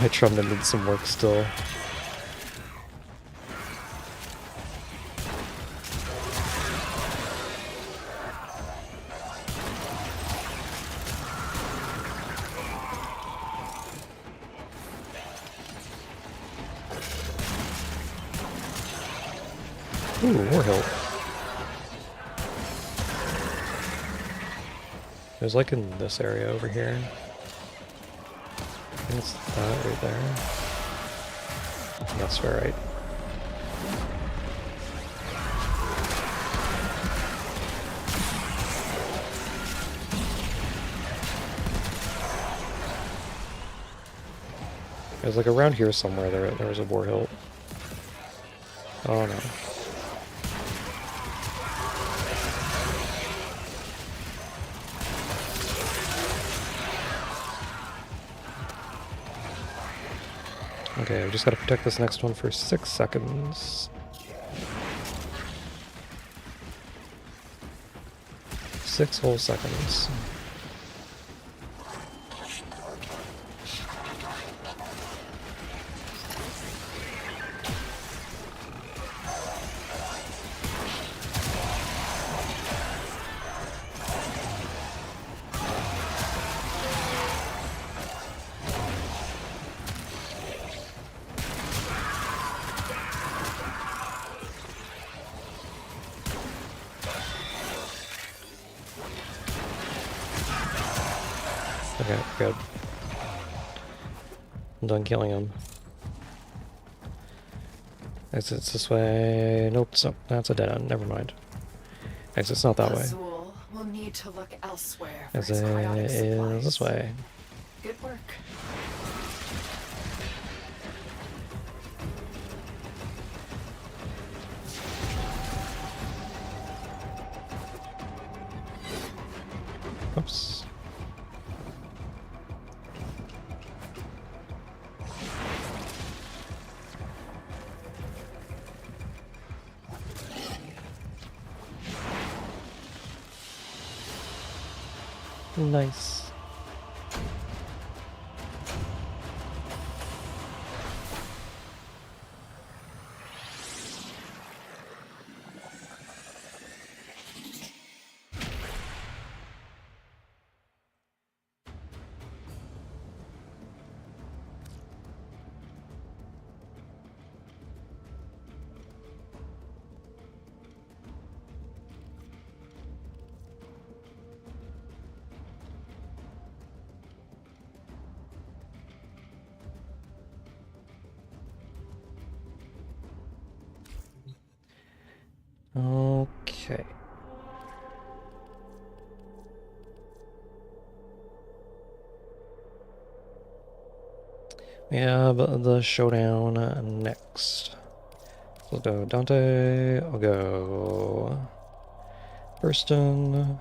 S1: My Trumbo needs some work still. Ooh, more help. There's like in this area over here. I think it's that right there. That's right. It was like around here somewhere there was a boar hilt. Oh no. Okay, we just gotta protect this next one for 6 seconds. 6 whole seconds. Okay, good. I'm done killing him. Exit's this way. Nope, that's a dead end. Never mind. Exit's not that way.
S5: Azul will need to look elsewhere for
S1: Exit
S5: his cryotic
S1: is
S5: supplies.
S1: this way.
S5: Good work.
S1: Oops. Nice. Okay. We have the showdown next. We'll go Dante, I'll go Burston,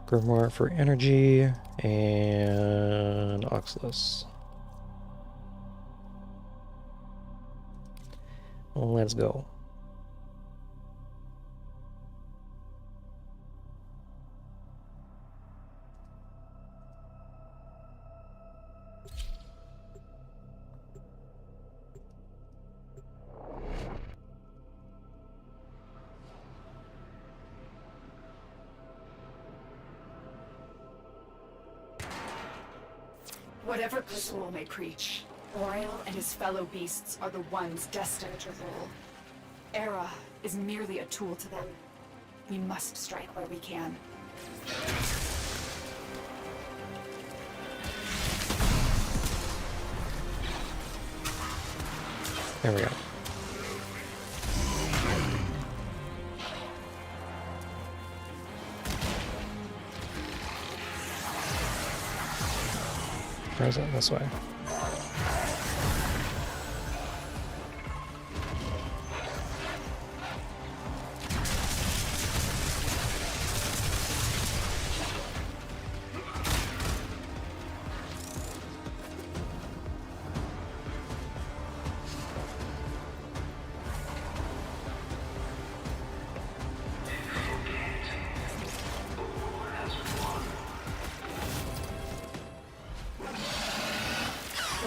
S1: Grimoire for energy, and Oxalis. Let's go.
S5: Whatever Griswold may preach, Oriel and his fellow beasts are the ones destined to rule. Era is merely a tool to them. We must strike where we can.
S1: There we go. Or is it this way?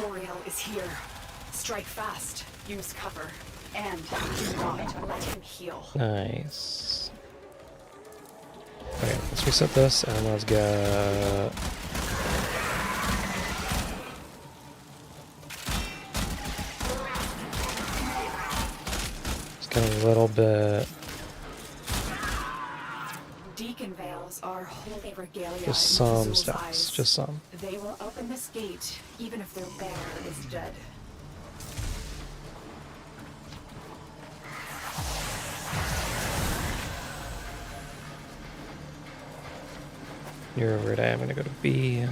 S5: Oriel is here. Strike fast, use cover, and do not let him heal.
S1: Nice. Okay, let's reset this and let's get... Let's get a little bit...
S5: Deacon veils are holy regalia.
S1: Just
S5: in
S1: some
S5: Azul's
S1: steps,
S5: eyes.
S1: just some.
S5: They will open this gate, even if their bearer is dead.
S1: You're over at A, I'm gonna go to B.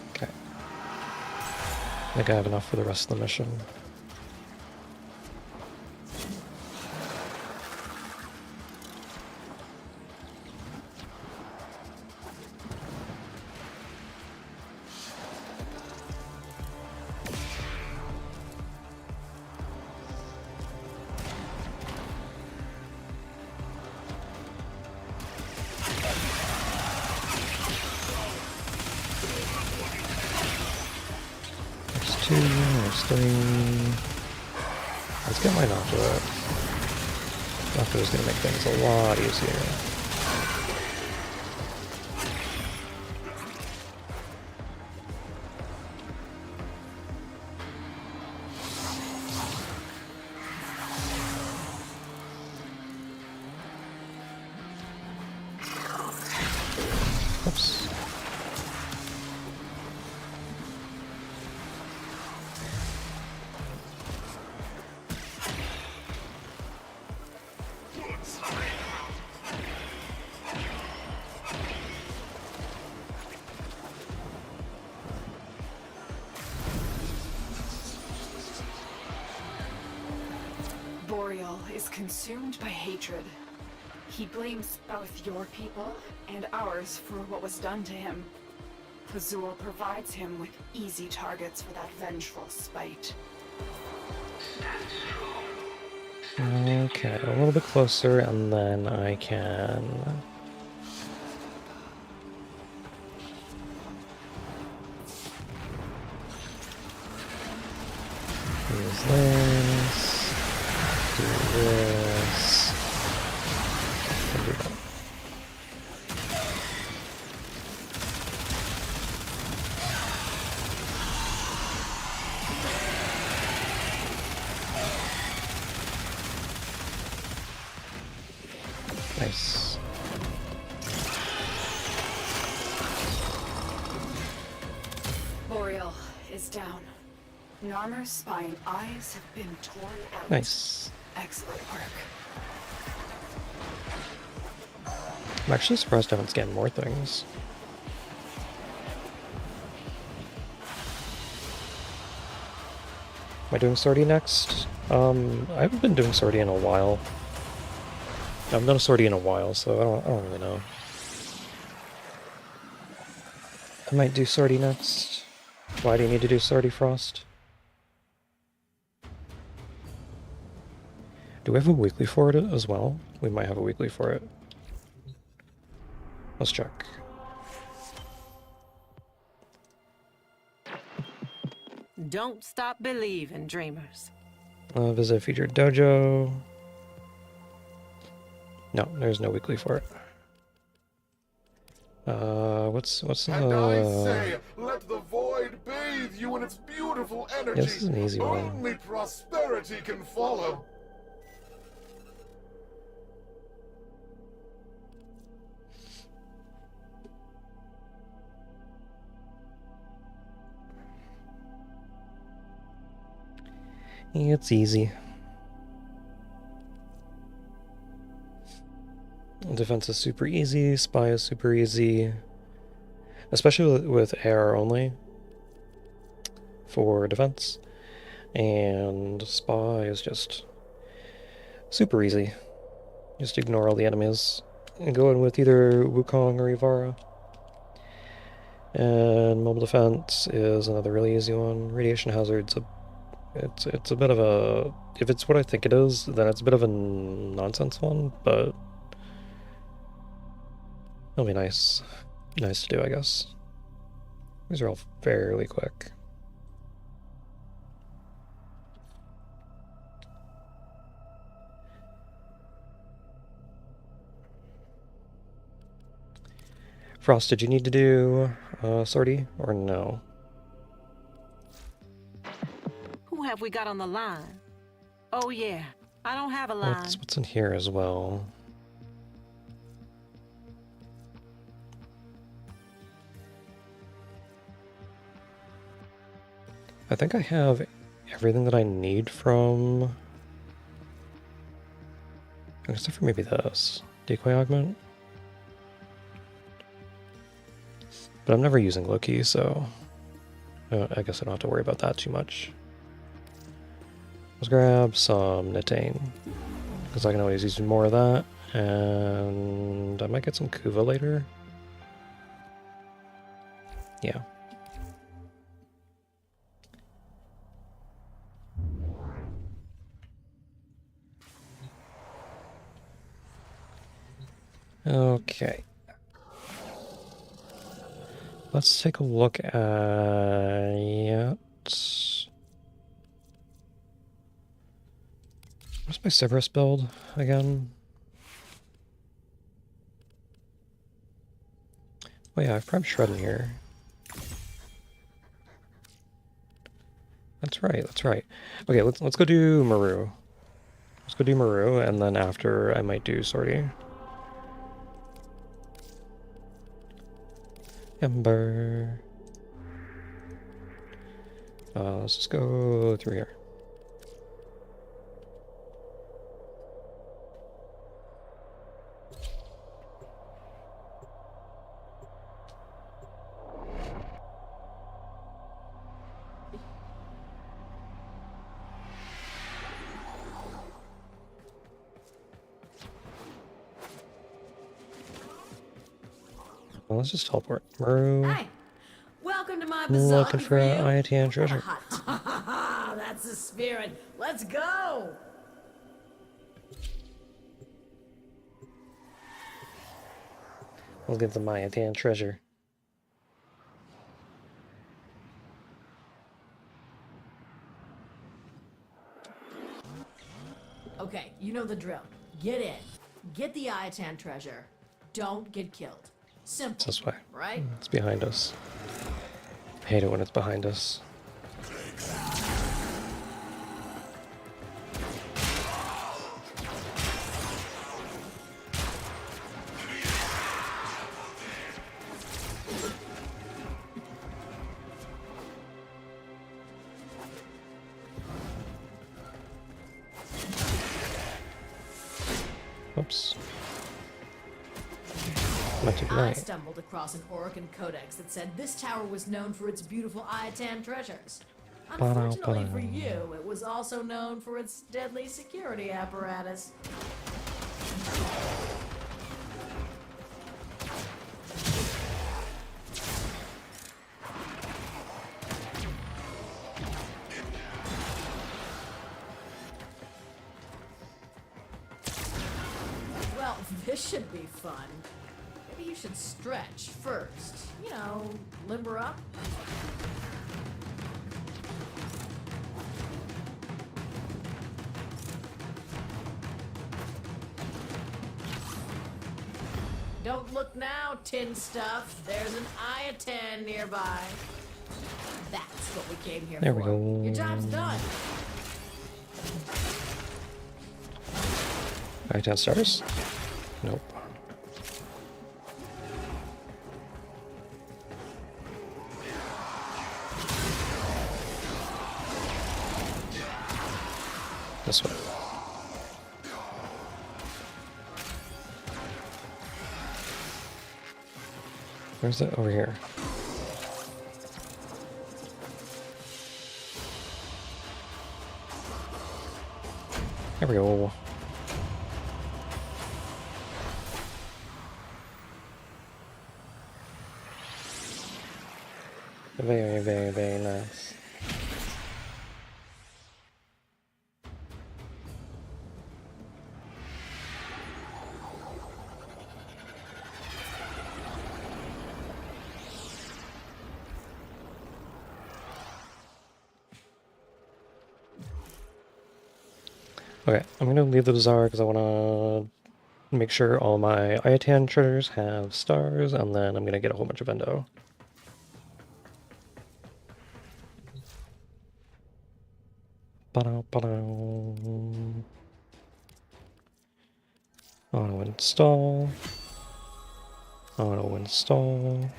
S1: Okay. I think I have enough for the rest of the mission. There's 2, there's 3. Let's get mine onto it. Nocto is gonna make things a lot easier. Oops.
S5: Boreal is consumed by hatred. He blames both your people and ours for what was done to him. Azul provides him with easy targets for that vengeful spite.
S1: Okay, a little bit closer, and then I can... use this, do this, and do that. Nice.
S5: Boreal is down. Narmer's spine eyes have been torn out.
S1: Nice.
S5: Excellent work.
S1: I'm actually surprised I haven't scanned more things. Am I doing sortie next? I haven't been doing sortie in a while. I haven't done a sortie in a while, so I don't really know. I might do sortie next. Why do you need to do sortie, Frost? Do we have a weekly for it as well? We might have a weekly for it. Let's check.
S8: Don't stop believing, dreamers.
S1: Visit featured dojo. No, there's no weekly for it. What's
S9: And I say, let the void bathe you in its beautiful energy.
S1: Yeah, this is an easy one.
S9: Only prosperity can follow.
S1: It's easy. Defense is super easy, spy is super easy. Especially with AR only for defense. And spy is just super easy. Just ignore all the enemies and go in with either Wukong or Ivara. And mobile defense is another really easy one. Radiation hazard's it's a bit of a, if it's what I think it is, then it's a bit of a nonsense one, but it'll be nice to do, I guess. These are all fairly quick. Frost, did you need to do sortie or no?
S8: Who have we got on the line? Oh yeah, I don't have a line.
S1: What's in here as well? I think I have everything that I need from, except for maybe this decoy augment. But I'm never using Loki, so I guess I don't have to worry about that too much. Let's grab some Netane, because I can always use more of that, and I might get some Kuva later. Yeah. Okay. Let's take a look at what's my Cerberus build again? Oh yeah, I've Prime Shred in here. That's right, that's right. Okay, let's go do Maru. Let's go do Maru, and then after I might do Sortie. Ember. Let's just go through here. Well, let's just teleport. Maru.
S10: Hey, welcome to my bazaar.
S1: Looking for IATN treasure.
S10: That's the spirit. Let's go.
S1: We'll get the IATN treasure.
S10: Okay, you know the drill. Get in. Get the Iatan treasure. Don't get killed. Simple.
S1: It's this way.
S10: Right?
S1: It's behind us. I hate it when it's behind us. Oops.
S10: I stumbled across an Orokin codex that said this tower was known for its beautiful Iatan treasures. Unfortunately for you, it was also known for its deadly security apparatus. This should be fun. Maybe you should stretch first. You know, limber up. Don't look now, tin stuff. There's an eye of 10 nearby. That's what we came here
S1: There
S10: for.
S1: we go.
S10: Your job's done.
S1: Alright, 10 stars? Nope. This way. Where's it? Over here. There we go. Very, very, very nice. Okay, I'm gonna leave the bazaar because I wanna make sure all my Iatan treasures have stars, and then I'm gonna get a whole bunch of endo. Auto install. Auto install.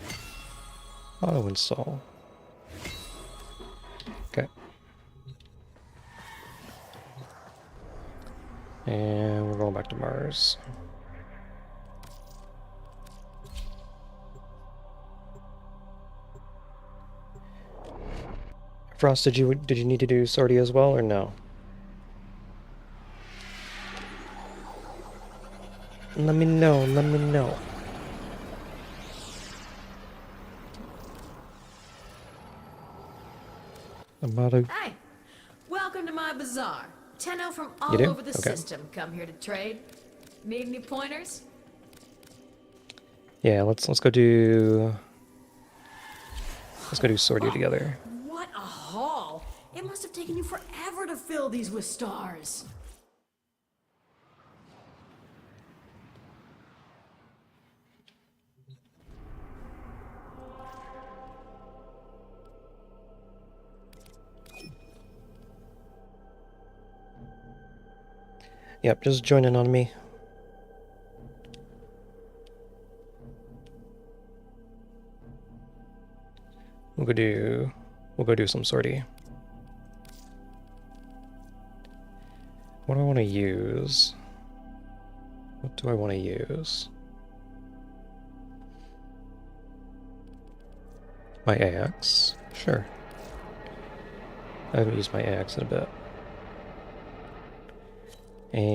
S1: Auto install. Okay. And we're going back to Mars. Frost, did you need to do sortie as well, or no? Let me know, let me know.
S10: Hi, welcome to my bazaar. Tenno from all over the system come here to trade. Need any pointers?
S1: Yeah, let's go do sortie together.
S10: What a haul! It must have taken you forever to fill these with stars.
S1: Yep, just join in on me. We'll go do some sortie. What do I want to use? What do I want to use? My AX? Sure. I haven't used my AX in a bit. And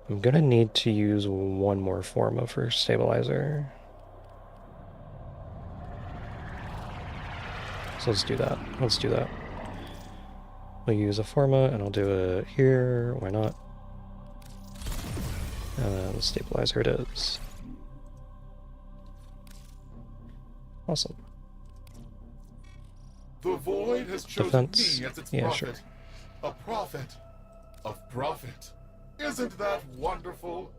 S1: I'm gonna need to use one more forma for stabilizer. So let's do that. Let's do that. We'll use a forma and I'll do it here. Why not? And then stabilizer it is. Awesome.
S9: The Void has chosen
S1: Defense.
S9: me as its
S1: Yeah,
S9: prophet.
S1: sure.
S9: A prophet of profit. Isn't that wonderful?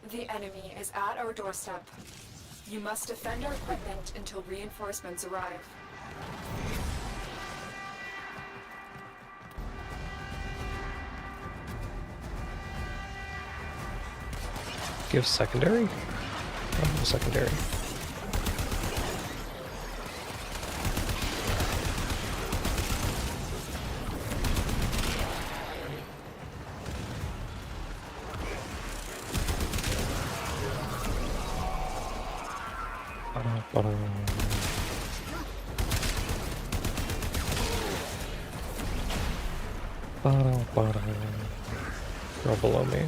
S5: The enemy is at our doorstep. You must defend our equipment until reinforcements arrive.
S1: Give secondary? Oh, secondary. Girl below me.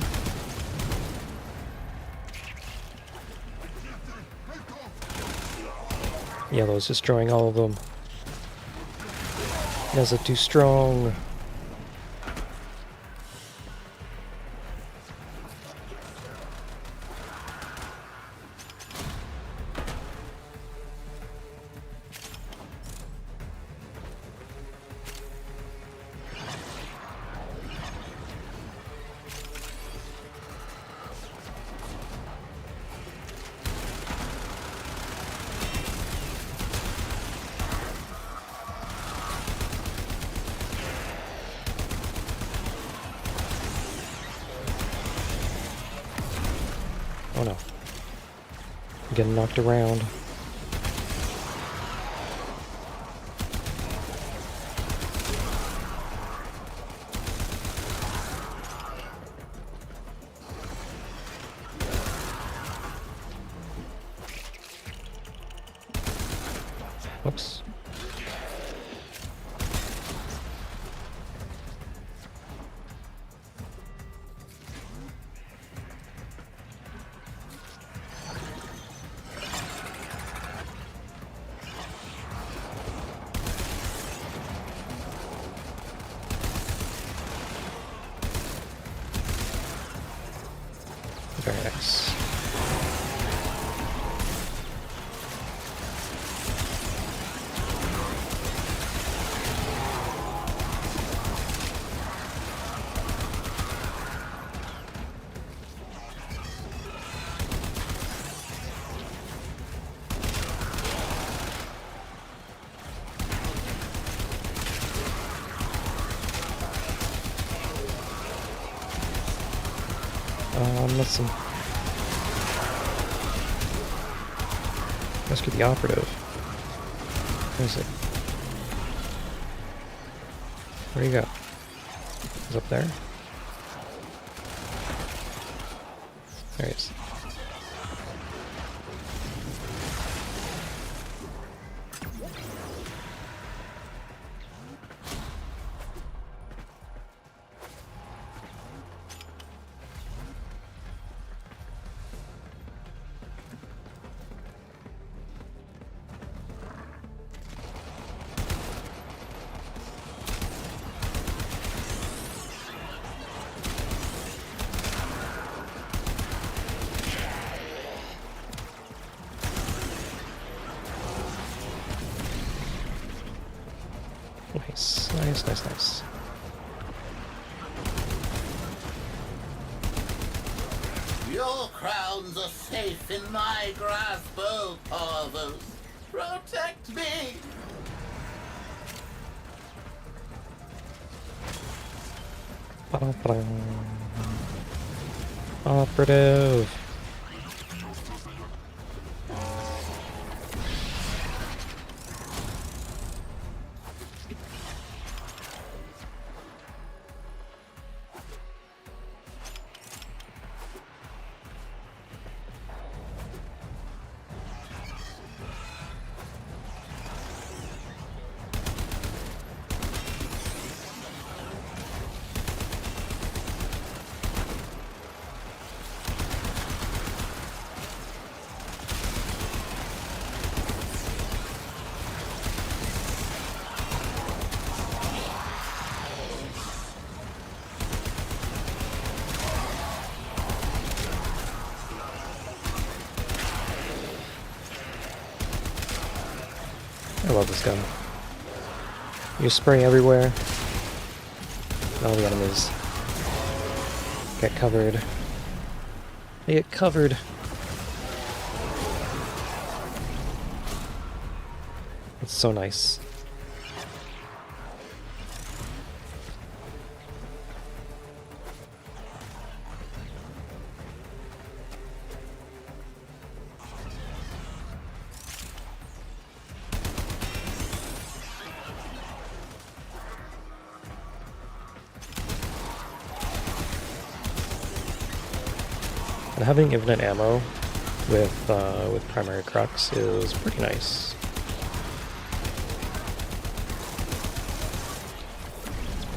S1: Yellow's destroying all of them. Neza too strong. Oh no. I'm getting knocked around. Whoops. Very nice. Listen. Rescue the operative. Where is it? Where do you go? He's up there? There he is. Nice, nice, nice, nice.
S7: Your crowns are safe in my grasp, oh Parvos. Protect me!
S1: Operative. I love this gun. You spray everywhere. All the enemies get covered. They get covered. It's so nice. And having infinite ammo with primary crux is pretty nice.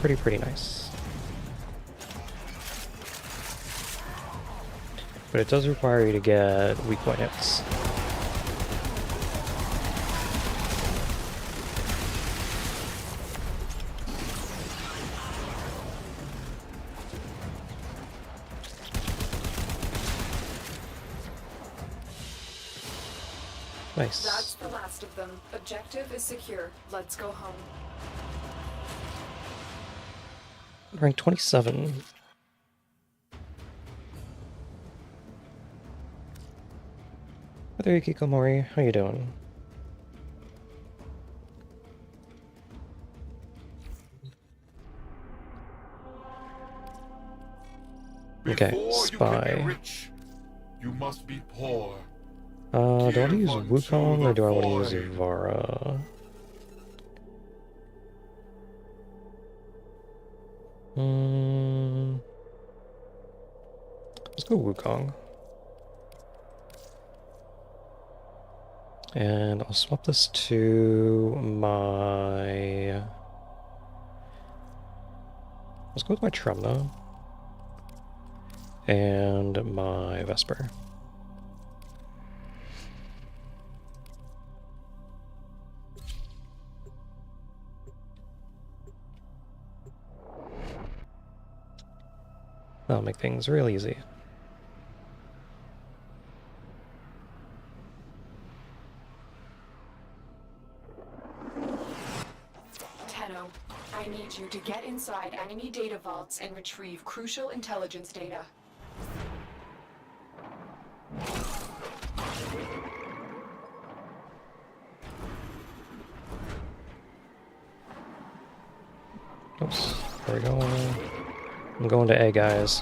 S1: It's pretty nice. But it does require you to get weak point hits. Nice.
S5: That's the last of them. Objective is secure. Let's go home.
S1: Rank 27. Hi there, Kikomori. How you doing? Okay,
S9: Before
S1: spy.
S9: you can be rich, you must be poor.
S1: Do I want to use
S9: Give unto
S1: Wukong or
S9: the
S1: do I want to use
S9: void.
S1: Ivara? Let's go Wukong. And I'll swap this to my... Let's go with my Tremna. And my Vesper. That'll make things real easy.
S5: Tenno, I need you to get inside enemy data vaults and retrieve crucial intelligence data.
S1: Oops, there we go. I'm going to A, guys.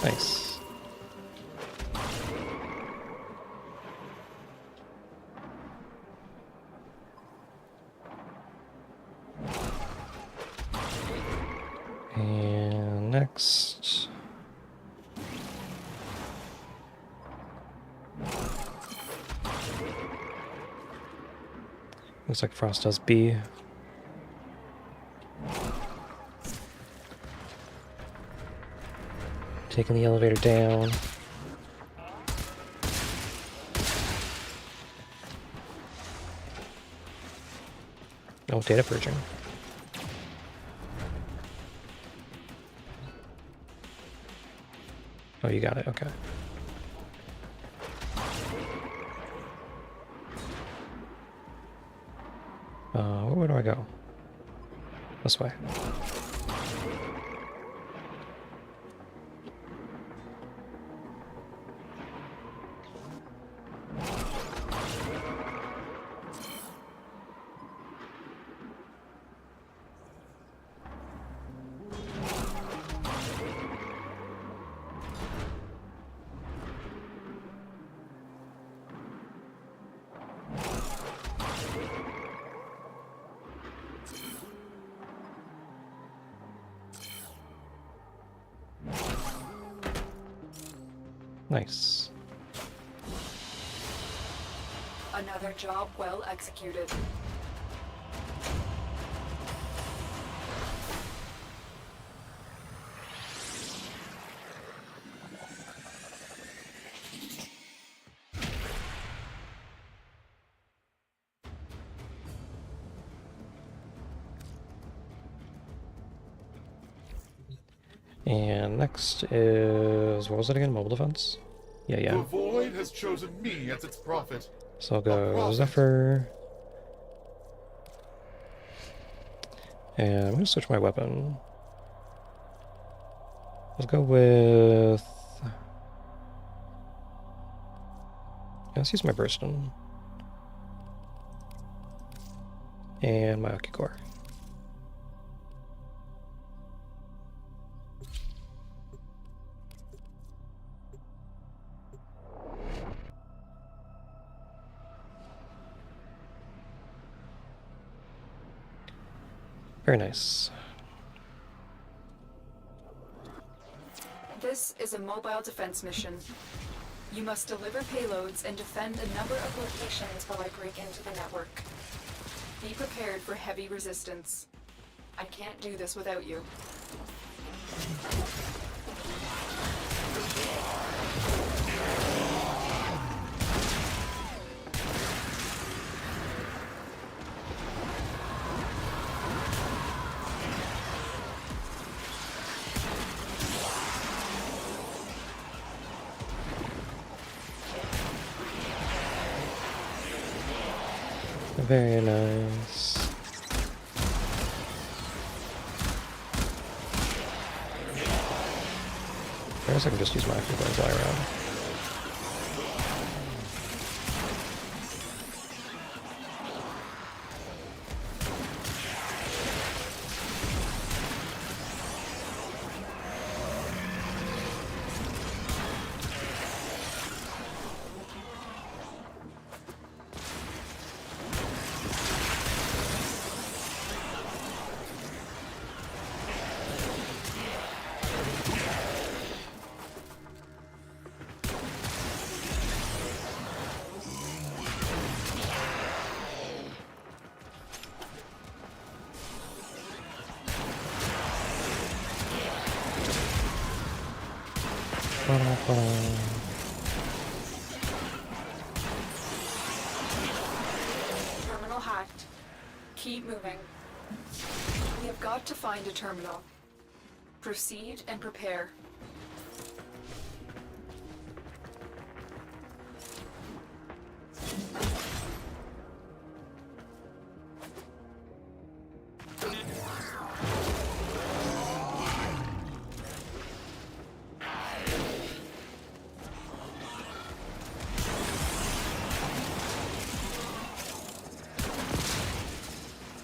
S1: Nice. And next... Looks like Frost does B. Taking the elevator down. Oh, data purging. Oh, you got it, okay. Where do I go? This way. Nice.
S5: Another job well executed.
S1: And next is, what was it again? Mobile defense? Yeah.
S9: The void has chosen me as its prophet.
S1: So I'll
S9: A
S1: go
S9: prophet.
S1: Zephyr. And I'm gonna switch my weapon. Let's go with... Yeah, let's use my Burston. And my Akicore. Very nice.
S5: This is a mobile defense mission. You must deliver payloads and defend a number of locations while I break into the network. Be prepared for heavy resistance. I can't do this without you.
S1: Very nice. I guess I can just use my active and fly around.
S5: Terminal hacked. Keep moving. We have got to find a terminal. Proceed and prepare.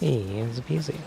S1: Easy peasy.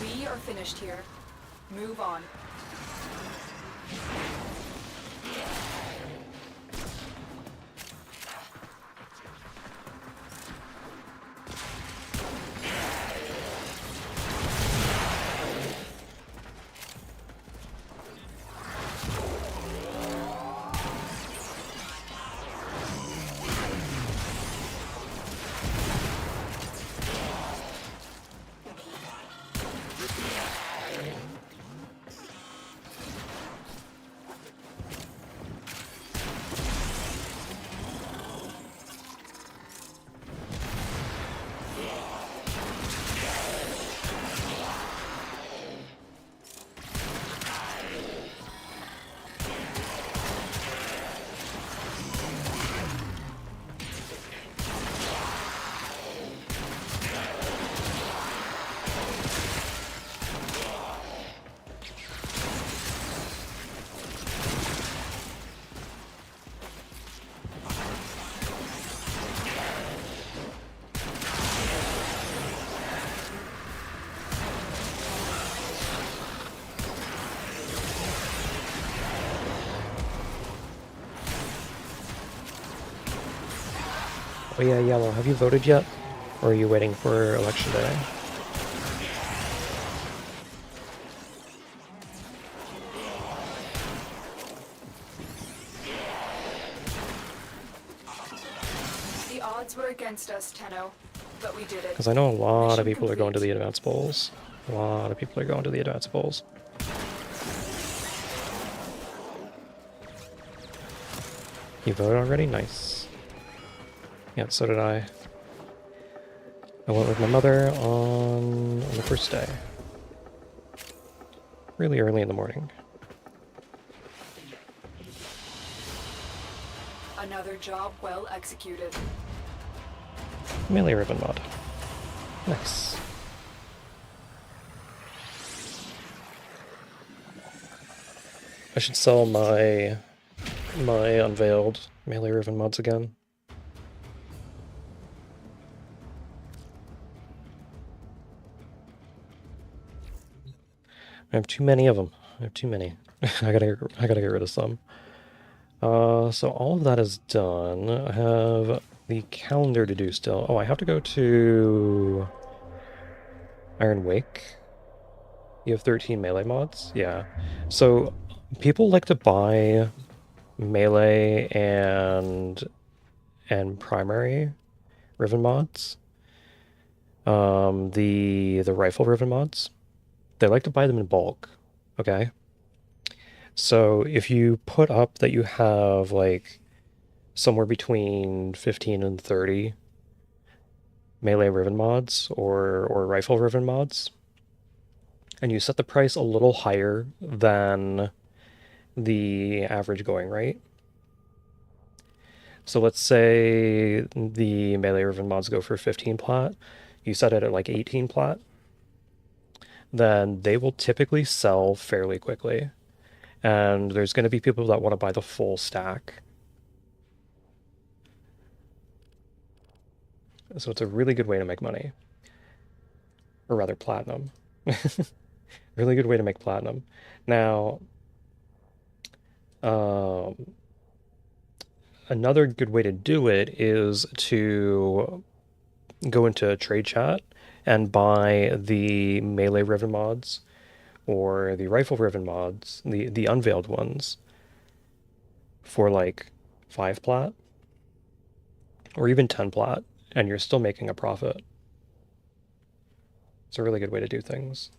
S5: We are finished here. Move on.
S1: Oh yeah, Yellow, have you voted yet? Or are you waiting for election day?
S5: The odds were against us, Tenno, but we did it.
S1: Because I know a lot of
S5: Mission
S1: people are going to the
S5: complete.
S1: advanced polls. A lot of people are going to the advanced polls. You voted already? Nice. Yeah, so did I. I went with my mother on the first day. Really early in the morning.
S5: Another job well executed.
S1: Melee ribbon mod. Nice. I should sell my unveiled melee ribbon mods again. I have too many of them. I have too many. I gotta get rid of some. So all of that is done. I have the calendar to do still. Oh, I have to go to Iron Wake. You have 13 melee mods? Yeah. So people like to buy melee and primary ribbon mods. The rifle ribbon mods. They like to buy them in bulk. Okay? So if you put up that you have like somewhere between 15 and 30 melee ribbon mods or rifle ribbon mods, and you set the price a little higher than the average going rate. So let's say the melee ribbon mods go for 15 plat, you set it at like 18 plat, then they will typically sell fairly quickly. And there's going to be people that want to buy the full stack. So it's a really good way to make money. Or rather, platinum. Really good way to make platinum. Now, another good way to do it is to go into trade chat and buy the melee ribbon mods or the rifle ribbon mods, the unveiled ones, for like 5 plat or even 10 plat, and you're still making a profit. It's a really good way to do things.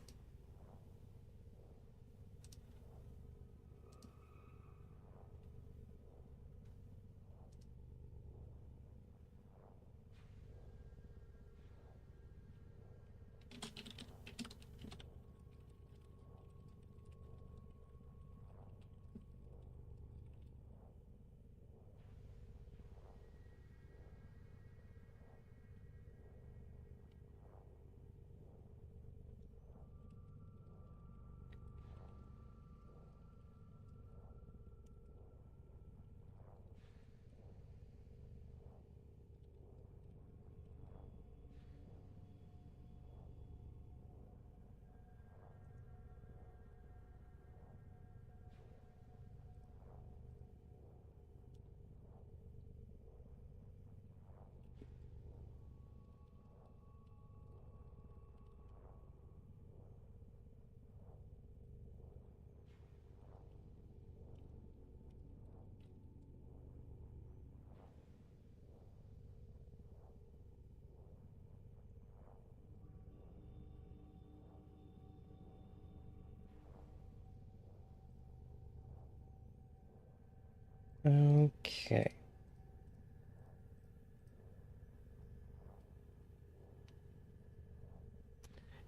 S1: Okay.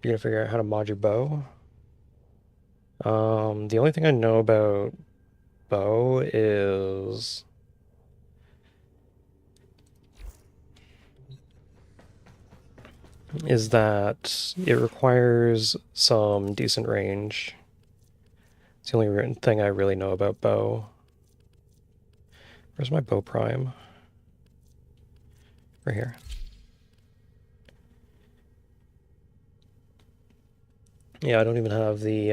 S1: You're gonna figure out how to mod your bow. The only thing I know about bow is that it requires some decent range. It's the only thing I really know about bow. Where's my bow prime? Right here. Yeah, I don't even have the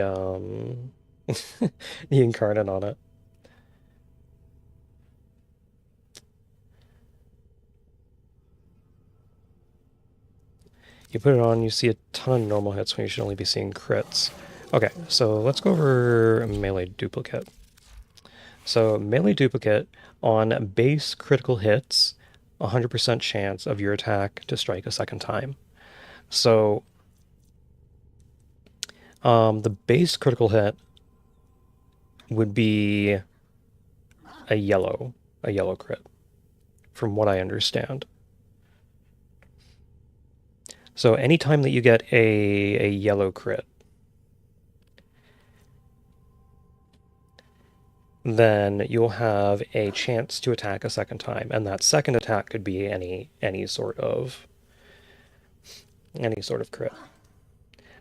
S1: the incarnate on it. You put it on, you see a ton of normal hits when you should only be seeing crits. Okay, so let's go over melee duplicate. So melee duplicate on base critical hits, 100% chance of your attack to strike a second time. So the base critical hit would be a yellow crit, from what I understand. So anytime that you get a yellow crit, then you'll have a chance to attack a second time, and that second attack could be any sort of crit.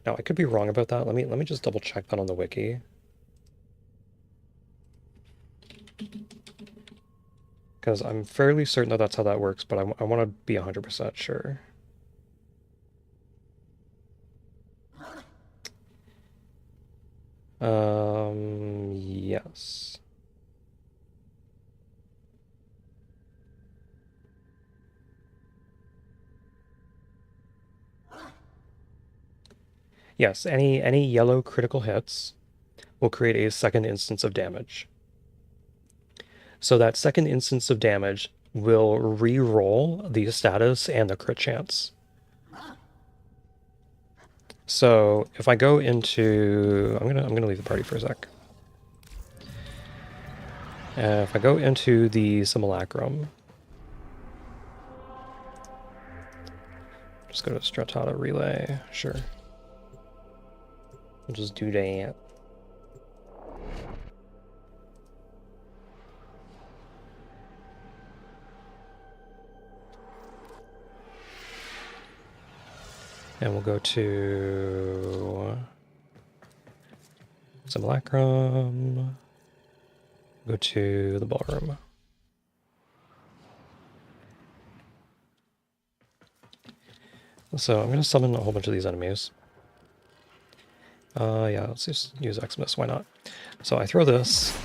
S1: Now I could be wrong about that. Let me just double check that on the wiki. Because I'm fairly certain that that's how that works, but I want to be 100% sure. Yes. Yes, any yellow critical hits will create a second instance of damage. So that second instance of damage will re-roll the status and the crit chance. So if I go into, I'm gonna leave the party for a sec. If I go into the simulacrum, just go to Stratata Relay, sure. We'll just do that. And we'll go to simulacrum, go to the ballroom. So I'm going to summon a whole bunch of these enemies. Yeah, let's just use Xmas, why not? So I throw this,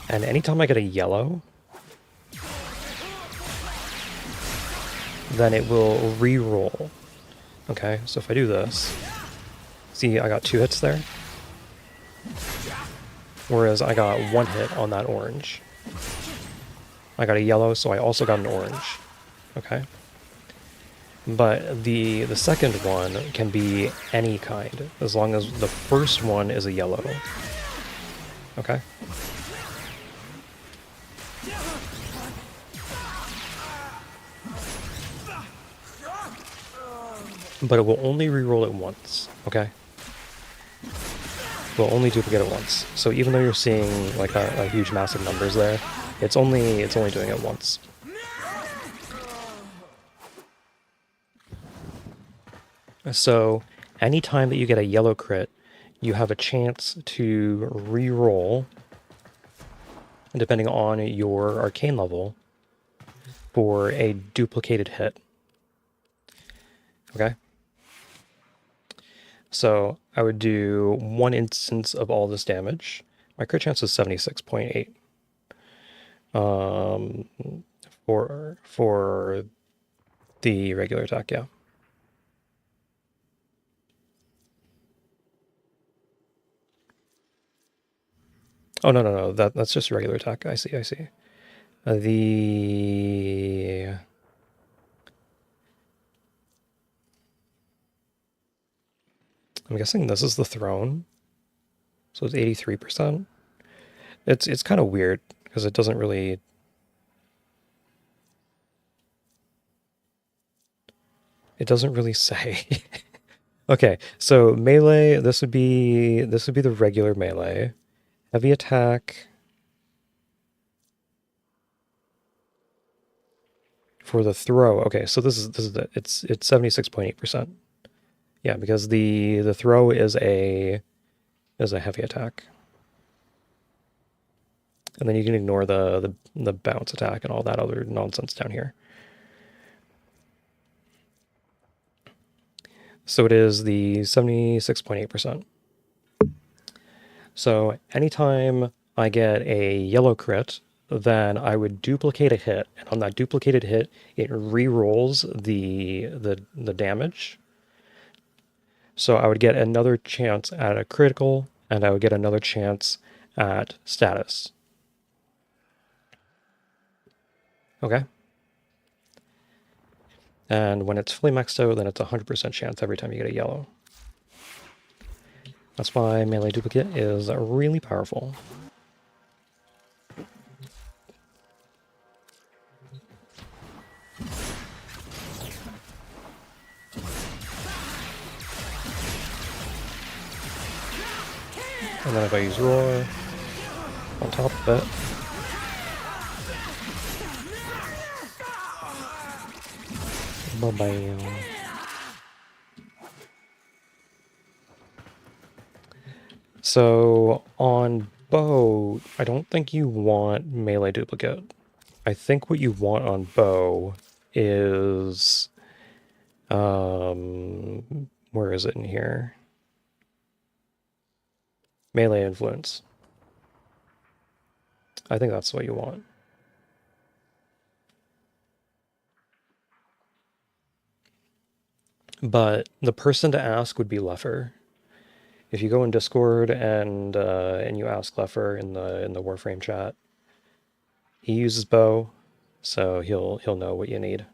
S1: and anytime I get a yellow, then it will re-roll. Okay, so if I do this, see I got 2 hits there, whereas I got 1 hit on that orange. I got a yellow, so I also got an orange. Okay. But the second one can be any kind, as long as the first one is a yellow. Okay? But it will only reroll it once, okay? It will only duplicate it once. So even though you're seeing like a huge massive numbers there, it's only doing it once. So anytime that you get a yellow crit, you have a chance to re-roll, depending on your arcane level, for a duplicated hit. Okay? So I would do 1 instance of all this damage. My crit chance is 76.8. For the regular attack, yeah. Oh, no. That's just regular attack. I see. I'm guessing this is the throne. So it's 83%. It's kind of weird, because it doesn't really... It doesn't really say. Okay, so melee, this would be the regular melee. Heavy attack for the throw. Okay, so this is it. It's 76.8%. Yeah, because the throw is a heavy attack. And then you can ignore the bounce attack and all that other nonsense down here. So it is the 76.8%. So anytime I get a yellow crit, then I would duplicate a hit, and on that duplicated hit, it re-rolls the damage. So I would get another chance at a critical, and I would get another chance at status. Okay? And when it's fully maxed out, then it's 100% chance every time you get a yellow. That's why melee duplicate is really powerful. And then if I use Roar on top of it, bam. So on bow, I don't think you want melee duplicate. I think what you want on bow is where is it in here? Melee influence. I think that's what you want. But the person to ask would be Leffer. If you go in Discord and you ask Leffer in the Warframe chat, he uses bow, so he'll know what you need.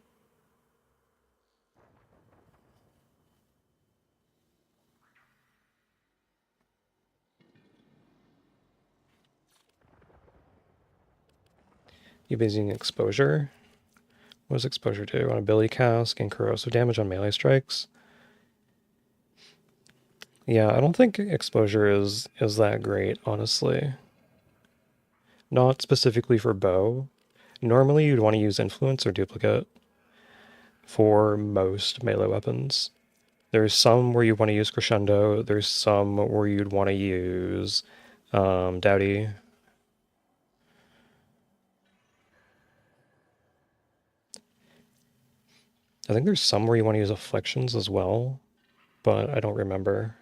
S1: You've been using exposure. What does exposure do? On ability cast and corrosive damage on melee strikes. Yeah, I don't think exposure is that great, honestly. Not specifically for bow. Normally you'd want to use influence or duplicate for most melee weapons. There's some where you want to use crescendo, there's some where you'd want to use dowdy. I think there's some where you want to use afflictions as well, but I don't remember.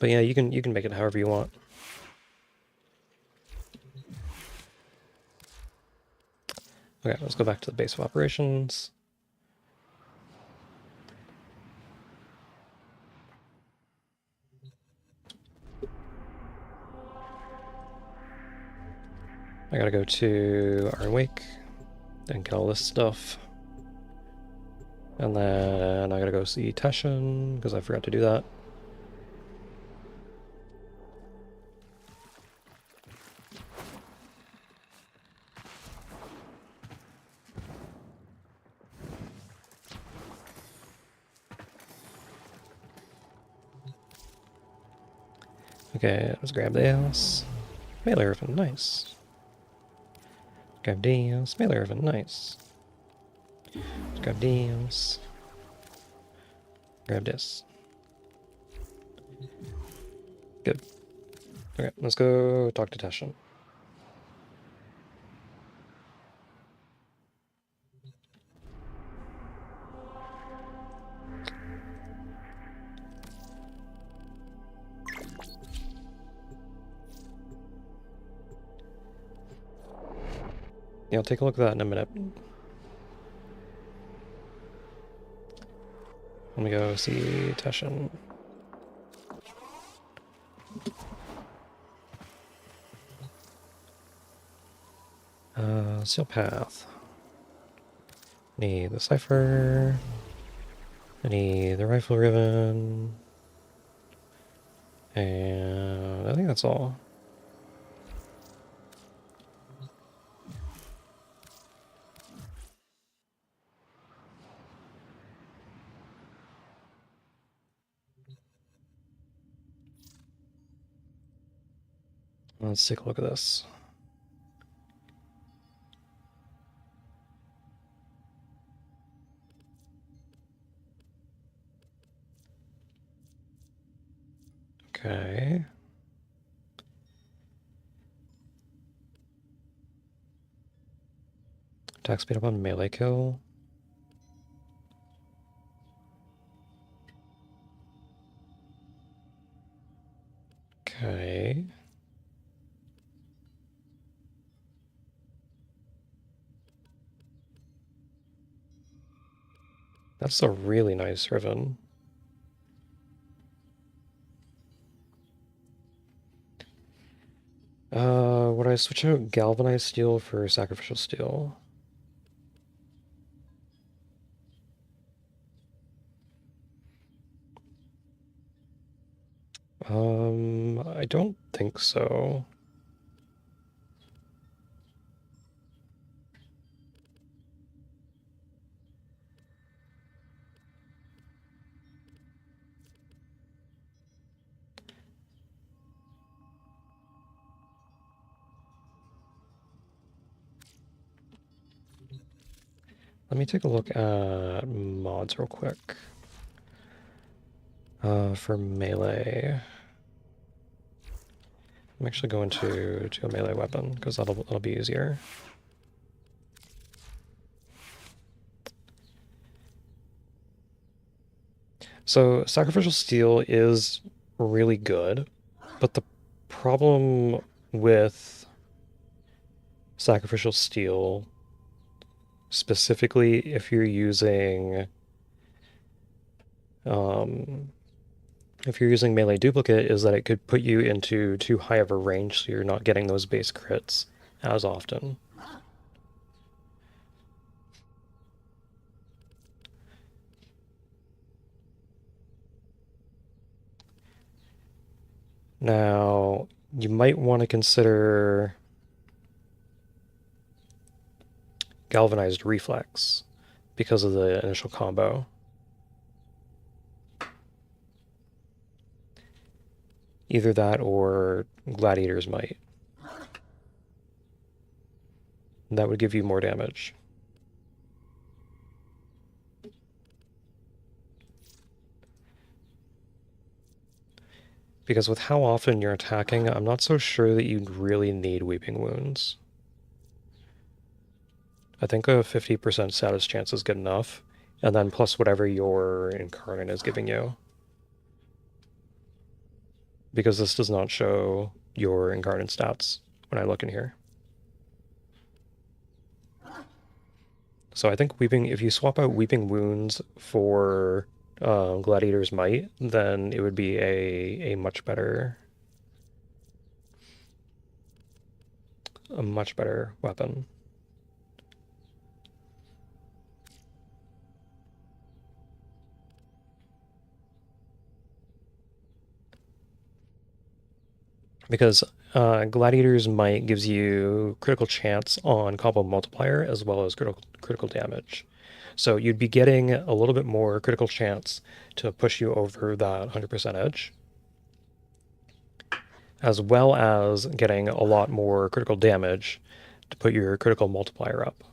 S1: But yeah, you can make it however you want. Okay, let's go back to the base of operations. I gotta go to our wake and get all this stuff. And then I gotta go see Teshin, because I forgot to do that. Okay, let's grab this. Melee Riven, nice. Grab this. Melee Riven, nice. Let's grab this. Grab this. Good. Okay, let's go talk to Teshin. Yeah, I'll take a look at that in a minute. Let me go see Teshin. Seal path. Need the cipher. I need the rifle ribbon. And I think that's all. Let's take a look at this. Okay. Attack speed up on melee kill. Okay. That's a really nice ribbon. Would I switch out galvanized steel for sacrificial steel? I don't think so. Let me take a look at mods real quick. For melee, I'm actually going to a melee weapon because that'll be easier. So sacrificial steel is really good, but the problem with sacrificial steel, specifically if you're using melee duplicate, is that it could put you into too high of a range, so you're not getting those base crits as often. Now, you might want to consider galvanized reflex because of the initial combo. Either that or Gladiator's Might. That would give you more damage. Because with how often you're attacking, I'm not so sure that you'd really need Weeping Wounds. I think a 50% status chance is good enough, and then plus whatever your Incarnate is giving you. Because this does not show your Incarnate stats when I look in here. So I think if you swap out Weeping Wounds for Gladiator's Might, then it would be a much better weapon. Because Gladiator's Might gives you critical chance on combo multiplier as well as critical damage. So you'd be getting a little bit more critical chance to push you over that 100% edge, as well as getting a lot more critical damage to put your critical multiplier up.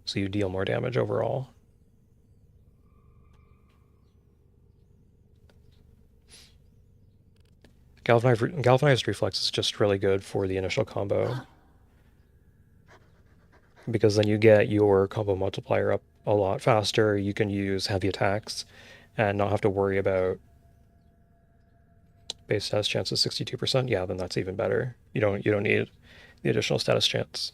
S1: So you deal more damage overall. Galvanized Reflex is just really good for the initial combo, because then you get your combo multiplier up a lot faster. You can use heavy attacks and not have to worry about base status chance of 62%. Yeah, then that's even better. You don't need the additional status chance.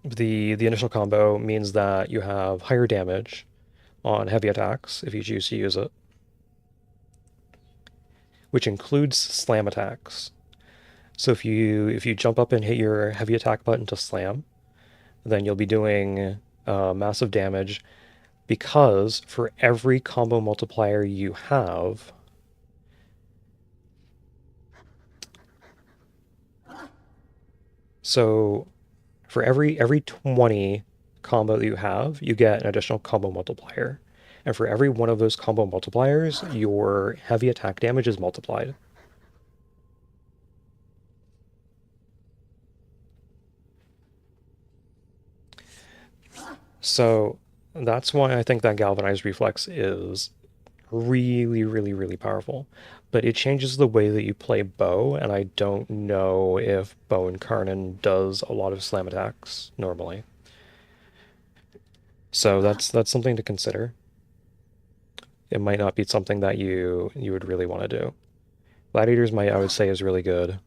S1: The initial combo means that you have higher damage on heavy attacks if you choose to use it, which includes slam attacks. So if you jump up and hit your heavy attack button to slam, then you'll be doing massive damage, because for every combo multiplier you have, so for every 20 combo that you have, you get an additional combo multiplier. And for every one of those combo multipliers, your heavy attack damage is multiplied. So that's why I think that Galvanized Reflex is really, really, really powerful. But it changes the way that you play bow, and I don't know if bow Incarnate does a lot of slam attacks normally. So that's something to consider. It might not be something that you would really want to do. Gladiator's Might, I would say, is really good,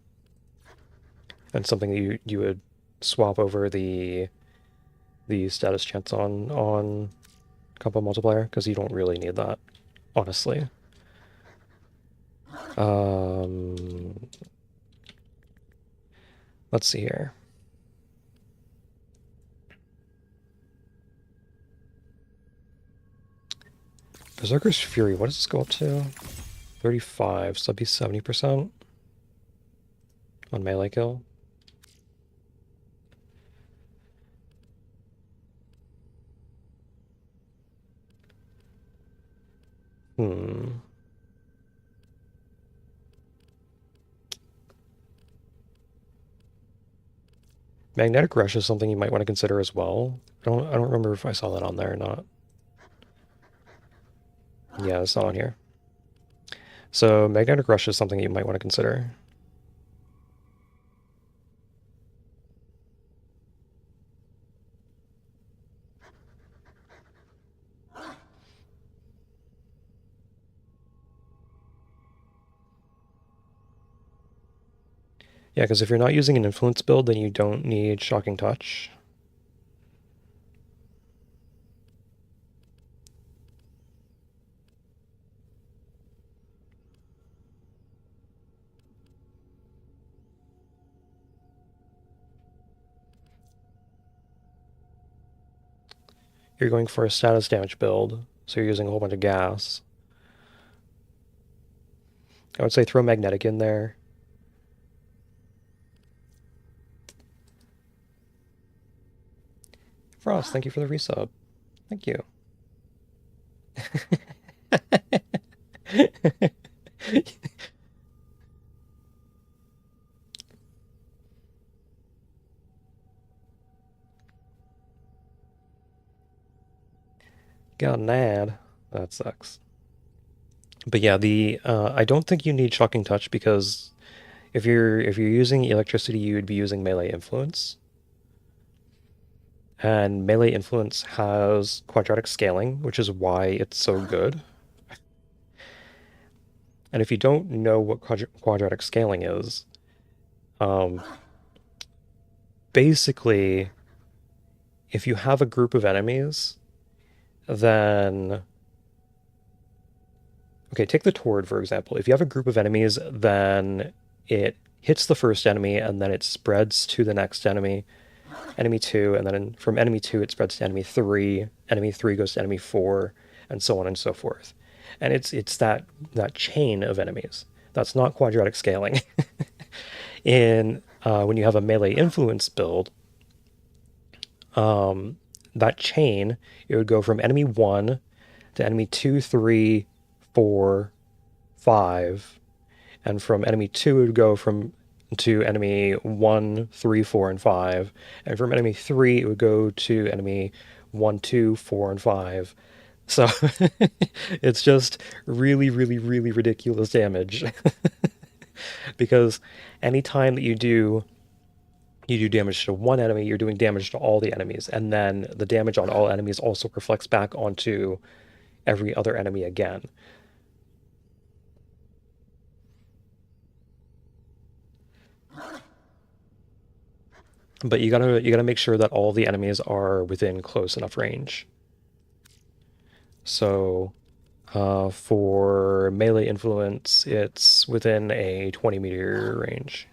S1: and something that you would swap over the status chance on combo multiplier, because you don't really need that, honestly. Let's see here. Berserker's Fury, what does this go up to? 35, so that'd be 70% on melee kill. Magnetic Rush is something you might want to consider as well. I don't remember if I saw that on there or not. Yeah, it's not on here. So Magnetic Rush is something you might want to consider. Yeah, because if you're not using an influence build, then you don't need Shocking Touch. You're going for a status damage build, so you're using a whole bunch of gas. I would say throw Magnetic in there. Frost, thank you for the resub. Thank you. Got an ad. That sucks. But yeah, I don't think you need Shocking Touch because if you're using electricity, you would be using melee influence. And melee influence has quadratic scaling, which is why it's so good. And if you don't know what quadratic scaling is, basically, if you have a group of enemies, then... Okay, take the Tord, for example. If you have a group of enemies, then it hits the first enemy, and then it spreads to the next enemy, enemy 2, and then from enemy 2 it spreads to enemy 3 goes to enemy 4, and so on and so forth. And it's that chain of enemies. That's not quadratic scaling. When you have a melee influence build, that chain, it would go from enemy 1 to enemy 2, 3, 4, 5, and from enemy 2 it would go to enemy 1, 3, 4, and 5, and from enemy 3 it would go to enemy 1, 2, 4, and 5. So it's just really, really, really ridiculous damage. Because anytime that you do damage to one enemy, you're doing damage to all the enemies, and then the damage on all enemies also reflects back onto every other enemy again. But you gotta make sure that all the enemies are within close enough range. So for melee influence, it's within a 20-meter range.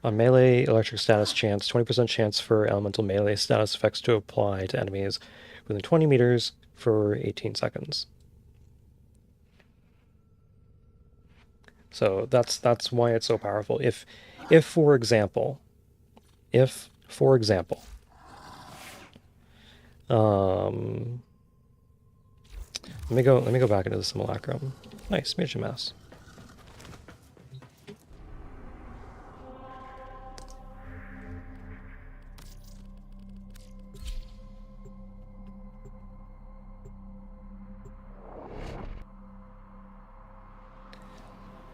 S1: On melee electric status chance, 20% chance for elemental melee status effects to apply to enemies within 20 meters for 18 seconds. So that's why it's so powerful. If for example, let me go back into the simulacrum. Nice, Mage Mass.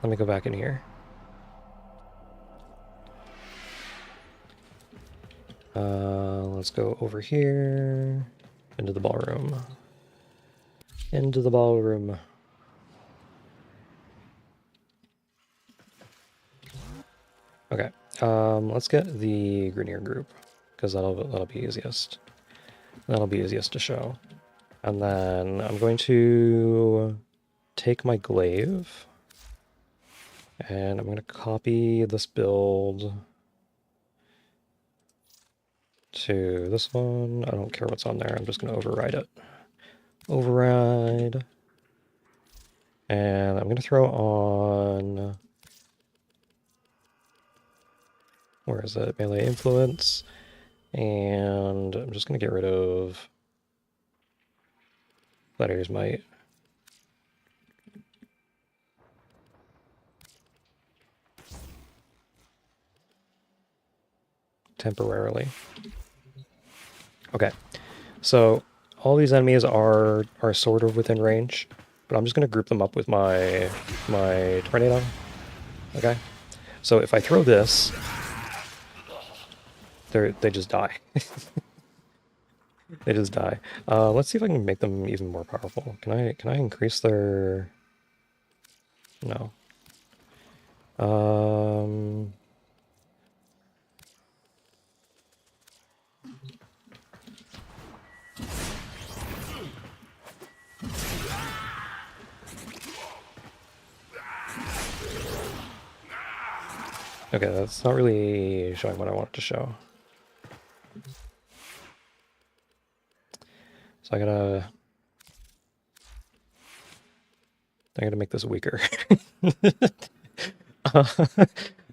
S1: Let me go back in here. Let's go over here, into the ballroom. Into the ballroom. Okay, let's get the Grenier group, because that'll be easiest. That'll be easiest to show. And then I'm going to take my glaive, and I'm going to copy this build to this one. I don't care what's on there, I'm just going to override it. Override. And I'm going to throw on... Where is it? Melee influence. And I'm just going to get rid of Gladiator's Might. Temporarily. Okay, so all these enemies are sort of within range, but I'm just gonna group them up with my tornado. Okay, so if I throw this, they just die. They just die. Let's see if I can make them even more powerful. Can I increase their? No. Okay, that's not really showing what I want it to show. So I gotta make this weaker.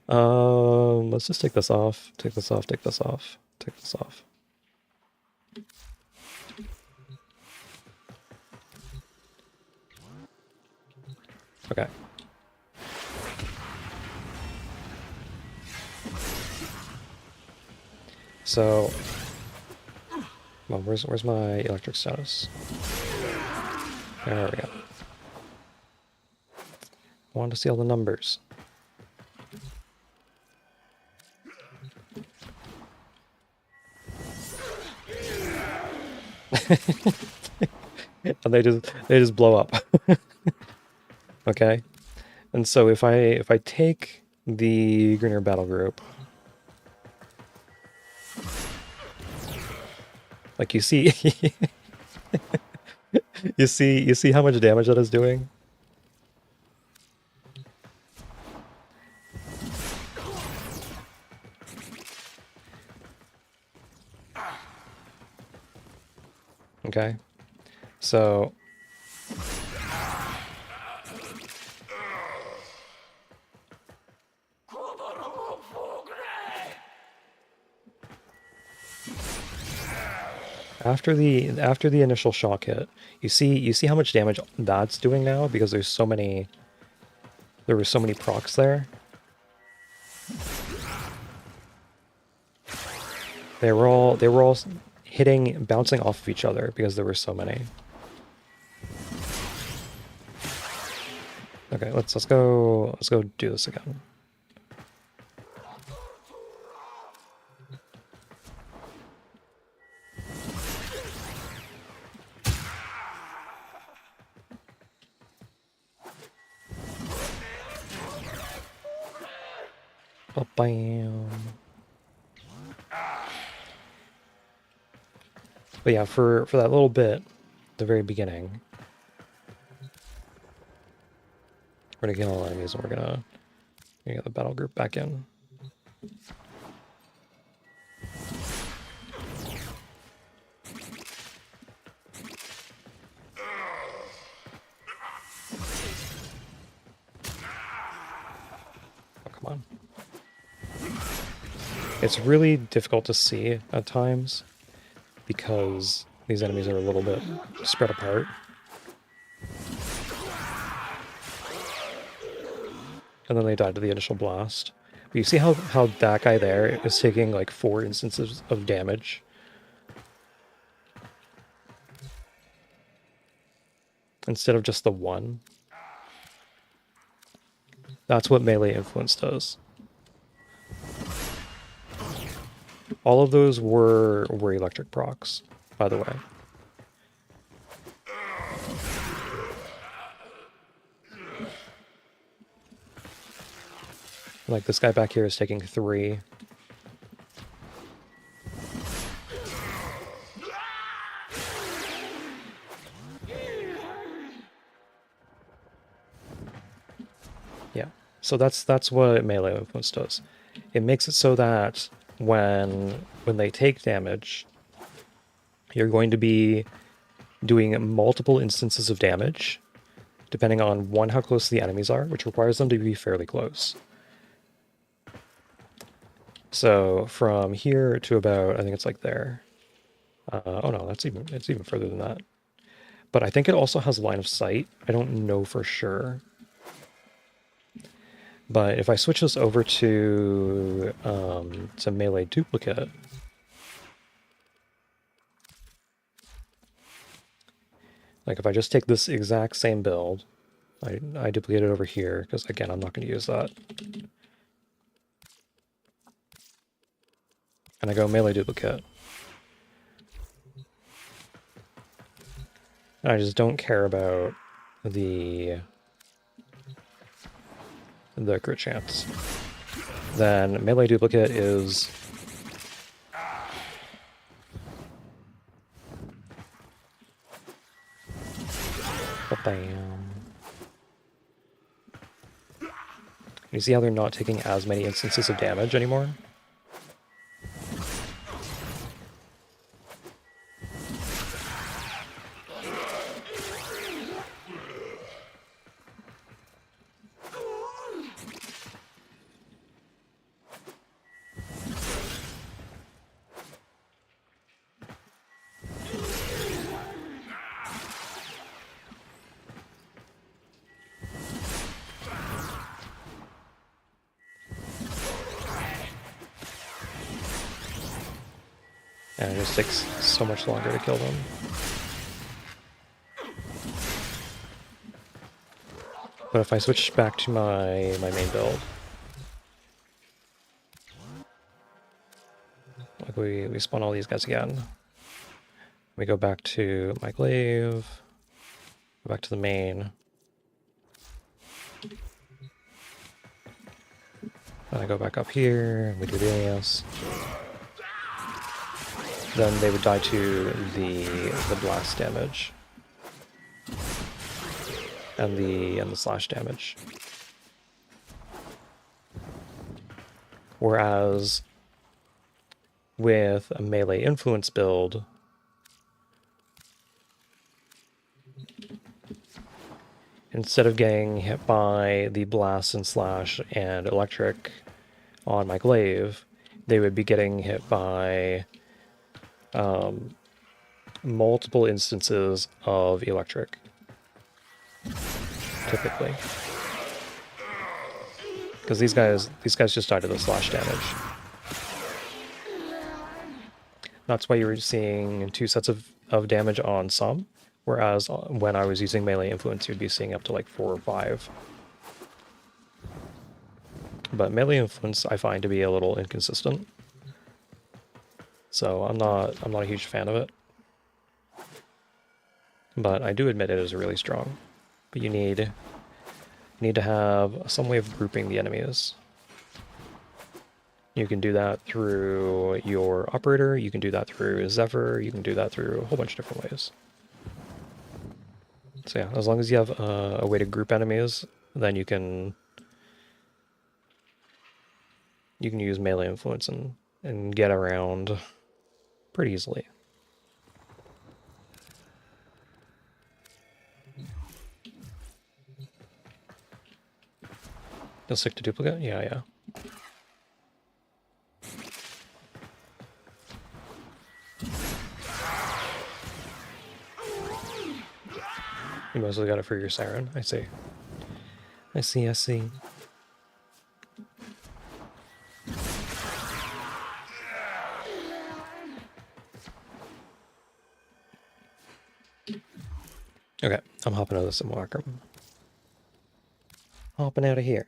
S1: Let's just take this off. Take this off. Take this off. Take this off. Okay. So, well, where's my electric status? There we go. I wanted to see all the numbers. And they just blow up. Okay. And so if I take the Greener battle group, like you see you see how much damage that is doing? Okay. So after the initial shock hit, you see how much damage that's doing now because there were so many procs there. They were all bouncing off of each other because there were so many. Okay, let's go do this again. Bam. But yeah, for that little bit, the very beginning, we're gonna kill all enemies and we're gonna get the battle group back in. Oh, come on. It's really difficult to see at times because these enemies are a little bit spread apart. And then they died to the initial blast. But you see how that guy there is taking like 4 instances of damage? Instead of just the 1. That's what melee influence does. All of those were electric procs, by the way. Like this guy back here is taking 3. Yeah, so that's what melee influence does. It makes it so that when they take damage, you're going to be doing multiple instances of damage, depending on, 1, how close the enemies are, which requires them to be fairly close. So from here to about, I think it's like there. Oh no, it's even further than that. But I think it also has line of sight. I don't know for sure. But if I switch this over to melee duplicate, like if I just take this exact same build, I duplicate it over here, because again, I'm not going to use that. And I go melee duplicate. And I just don't care about the crit chance. Then melee duplicate is bam. You see how they're not taking as many instances of damage anymore? And it just takes so much longer to kill them. But if I switch back to my main build, like we spawn all these guys again. We go back to my glaive, go back to the main. Then I go back up here, and we do this. Then they would die to the blast damage. And the slash damage. Whereas with a melee influence build, instead of getting hit by the blast and slash and electric on my glaive, they would be getting hit by multiple instances of electric, typically. Because these guys just died to the slash damage. That's why you were seeing 2 sets of damage on some, whereas when I was using melee influence, you'd be seeing up to like 4 or 5. But melee influence I find to be a little inconsistent. So I'm not a huge fan of it. But I do admit it is really strong. But you need to have some way of grouping the enemies. You can do that through your operator, you can do that through Zephyr, you can do that through a whole bunch of different ways. So yeah, as long as you have a way to group enemies, then you can use melee influence and get around pretty easily. You'll stick to duplicate? Yeah. You mostly got it for your siren. I see. I see. Okay, I'm hopping out of the simulacrum. Hopping out of here.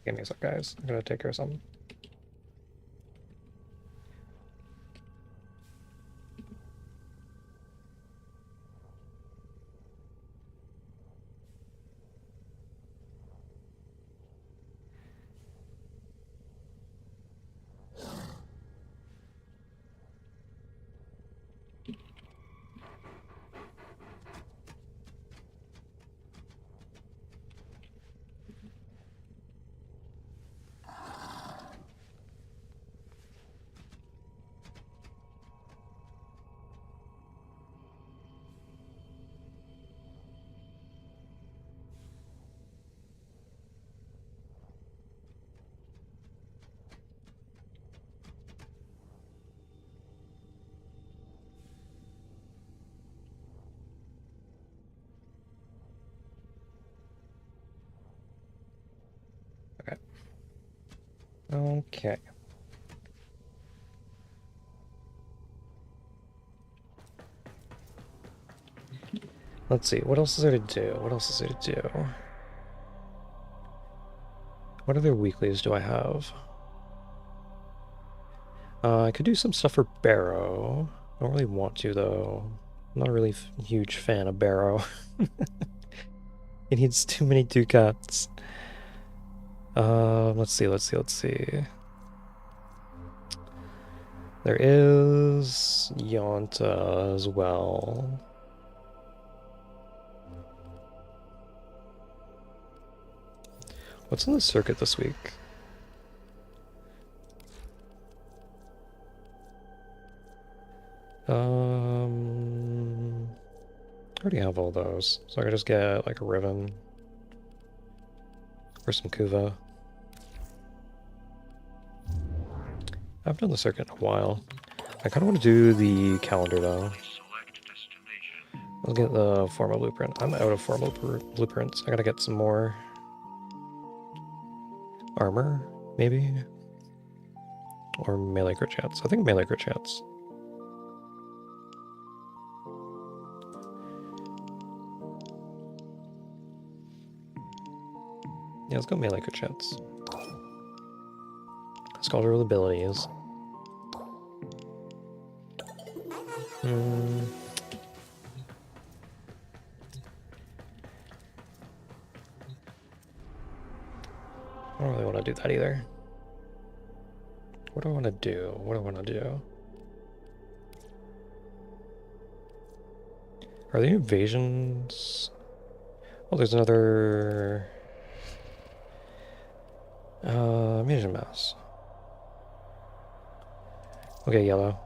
S1: Give me a sec, guys. I'm gonna take care of something. Okay. Okay. Let's see, what else is there to do? What else is there to do? What other weeklies do I have? I could do some stuff for Barrow. I don't really want to, though. I'm not a really huge fan of Barrow. He needs too many ducats. Let's see. There is Yonta as well. What's on the circuit this week? I already have all those, so I could just get like a Riven or some Kuva. I haven't done the circuit in a while. I kind of want to do the calendar though. I'll get the formal blueprint. I'm out of formal blueprints. I gotta get some more armor, maybe? Or melee crit chance. I think melee crit chance. Yeah, let's go melee crit chance. Let's call her abilities. I don't really want to do that either. What do I want to do? What do I want to do? Are there invasions? Oh, there's another... Mutation mouse. Okay, yellow.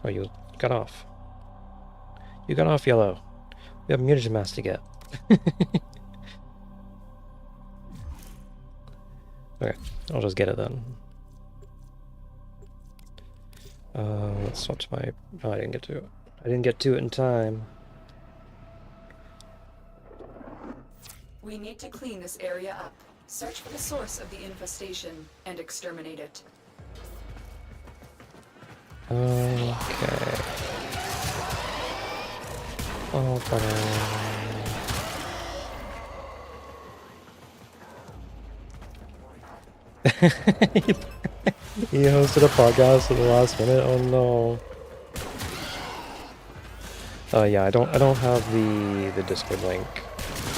S1: Oh, you got off. You got off, yellow. We have mutagen mass to get. Okay, I'll just get it then. Let's swap to my... Oh, I didn't get to it. I didn't get to it in time.
S5: We need to clean this area up. Search for the source of the infestation and exterminate it.
S1: Okay. Oh, he hosted a podcast at the last minute. Oh no. Yeah, I don't have the Discord link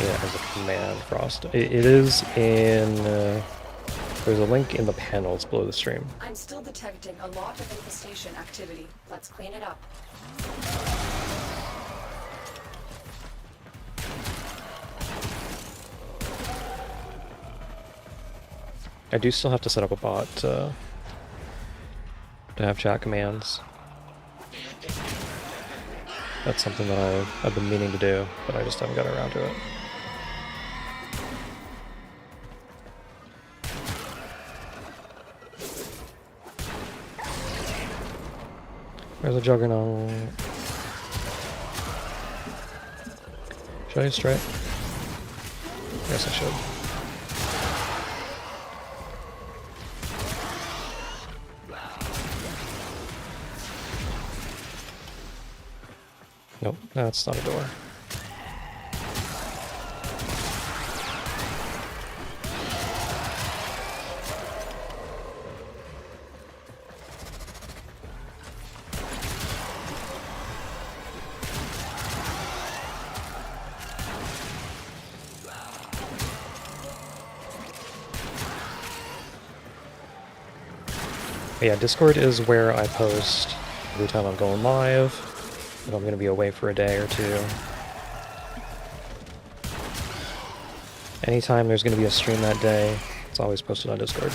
S1: as a command, Frost. It is in. There's a link in the panels below the stream.
S5: I'm still detecting a lot of infestation activity. Let's clean it up.
S1: I do still have to set up a bot to have chat commands. That's something that I've been meaning to do, but I just haven't got around to it. There's a Juggernaut. Should I strike? Yes, I should. Nope, that's not a door. But yeah, Discord is where I post every time I'm going live, if I'm going to be away for a day or two. Anytime there's going to be a stream that day, it's always posted on Discord.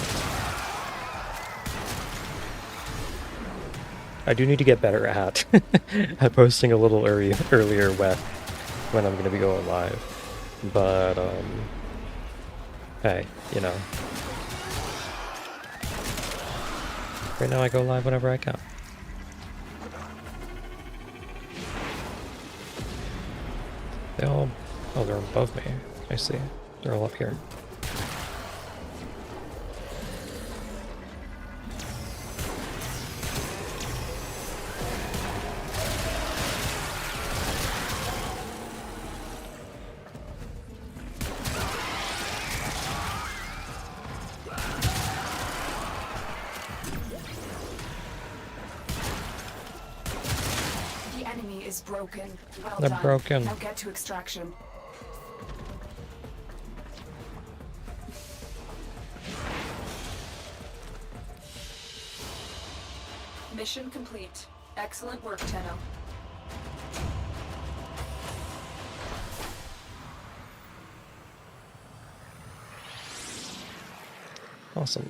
S1: I do need to get better at at posting a little earlier when I'm going to be going live. But, hey, you know. Right now I go live whenever I can. They all... Oh, they're above me. I see. They're all up here.
S5: The enemy is broken. Well
S1: They're
S5: done.
S1: broken.
S5: Now get to extraction. Mission complete. Excellent work, Tenno.
S1: Awesome.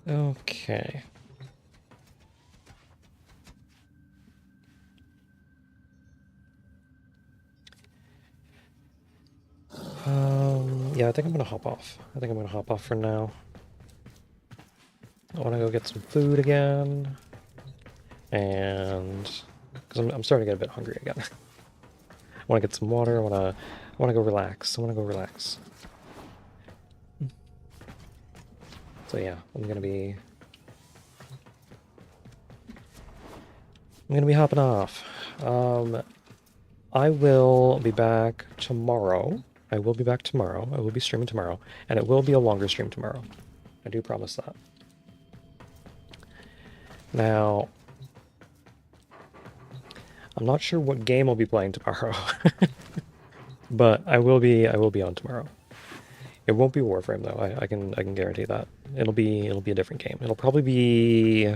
S1: Okay. Yeah, I think I'm gonna hop off. I think I'm gonna hop off for now. I wanna go get some food again. And... because I'm starting to get a bit hungry again. I wanna get some water, I wanna go relax. I wanna go relax. So yeah, I'm gonna be hopping off. I will be back tomorrow. I will be back tomorrow. I will be streaming tomorrow. And it will be a longer stream tomorrow. I do promise that. Now, I'm not sure what game I'll be playing tomorrow. But I will be on tomorrow. It won't be Warframe though. I can guarantee that. It'll be a different game. It'll probably be...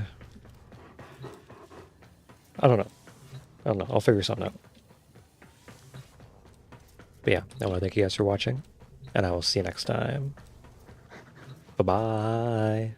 S1: I don't know. I'll figure something out. But yeah, I want to thank you guys for watching, and I will see you next time. Bye-bye.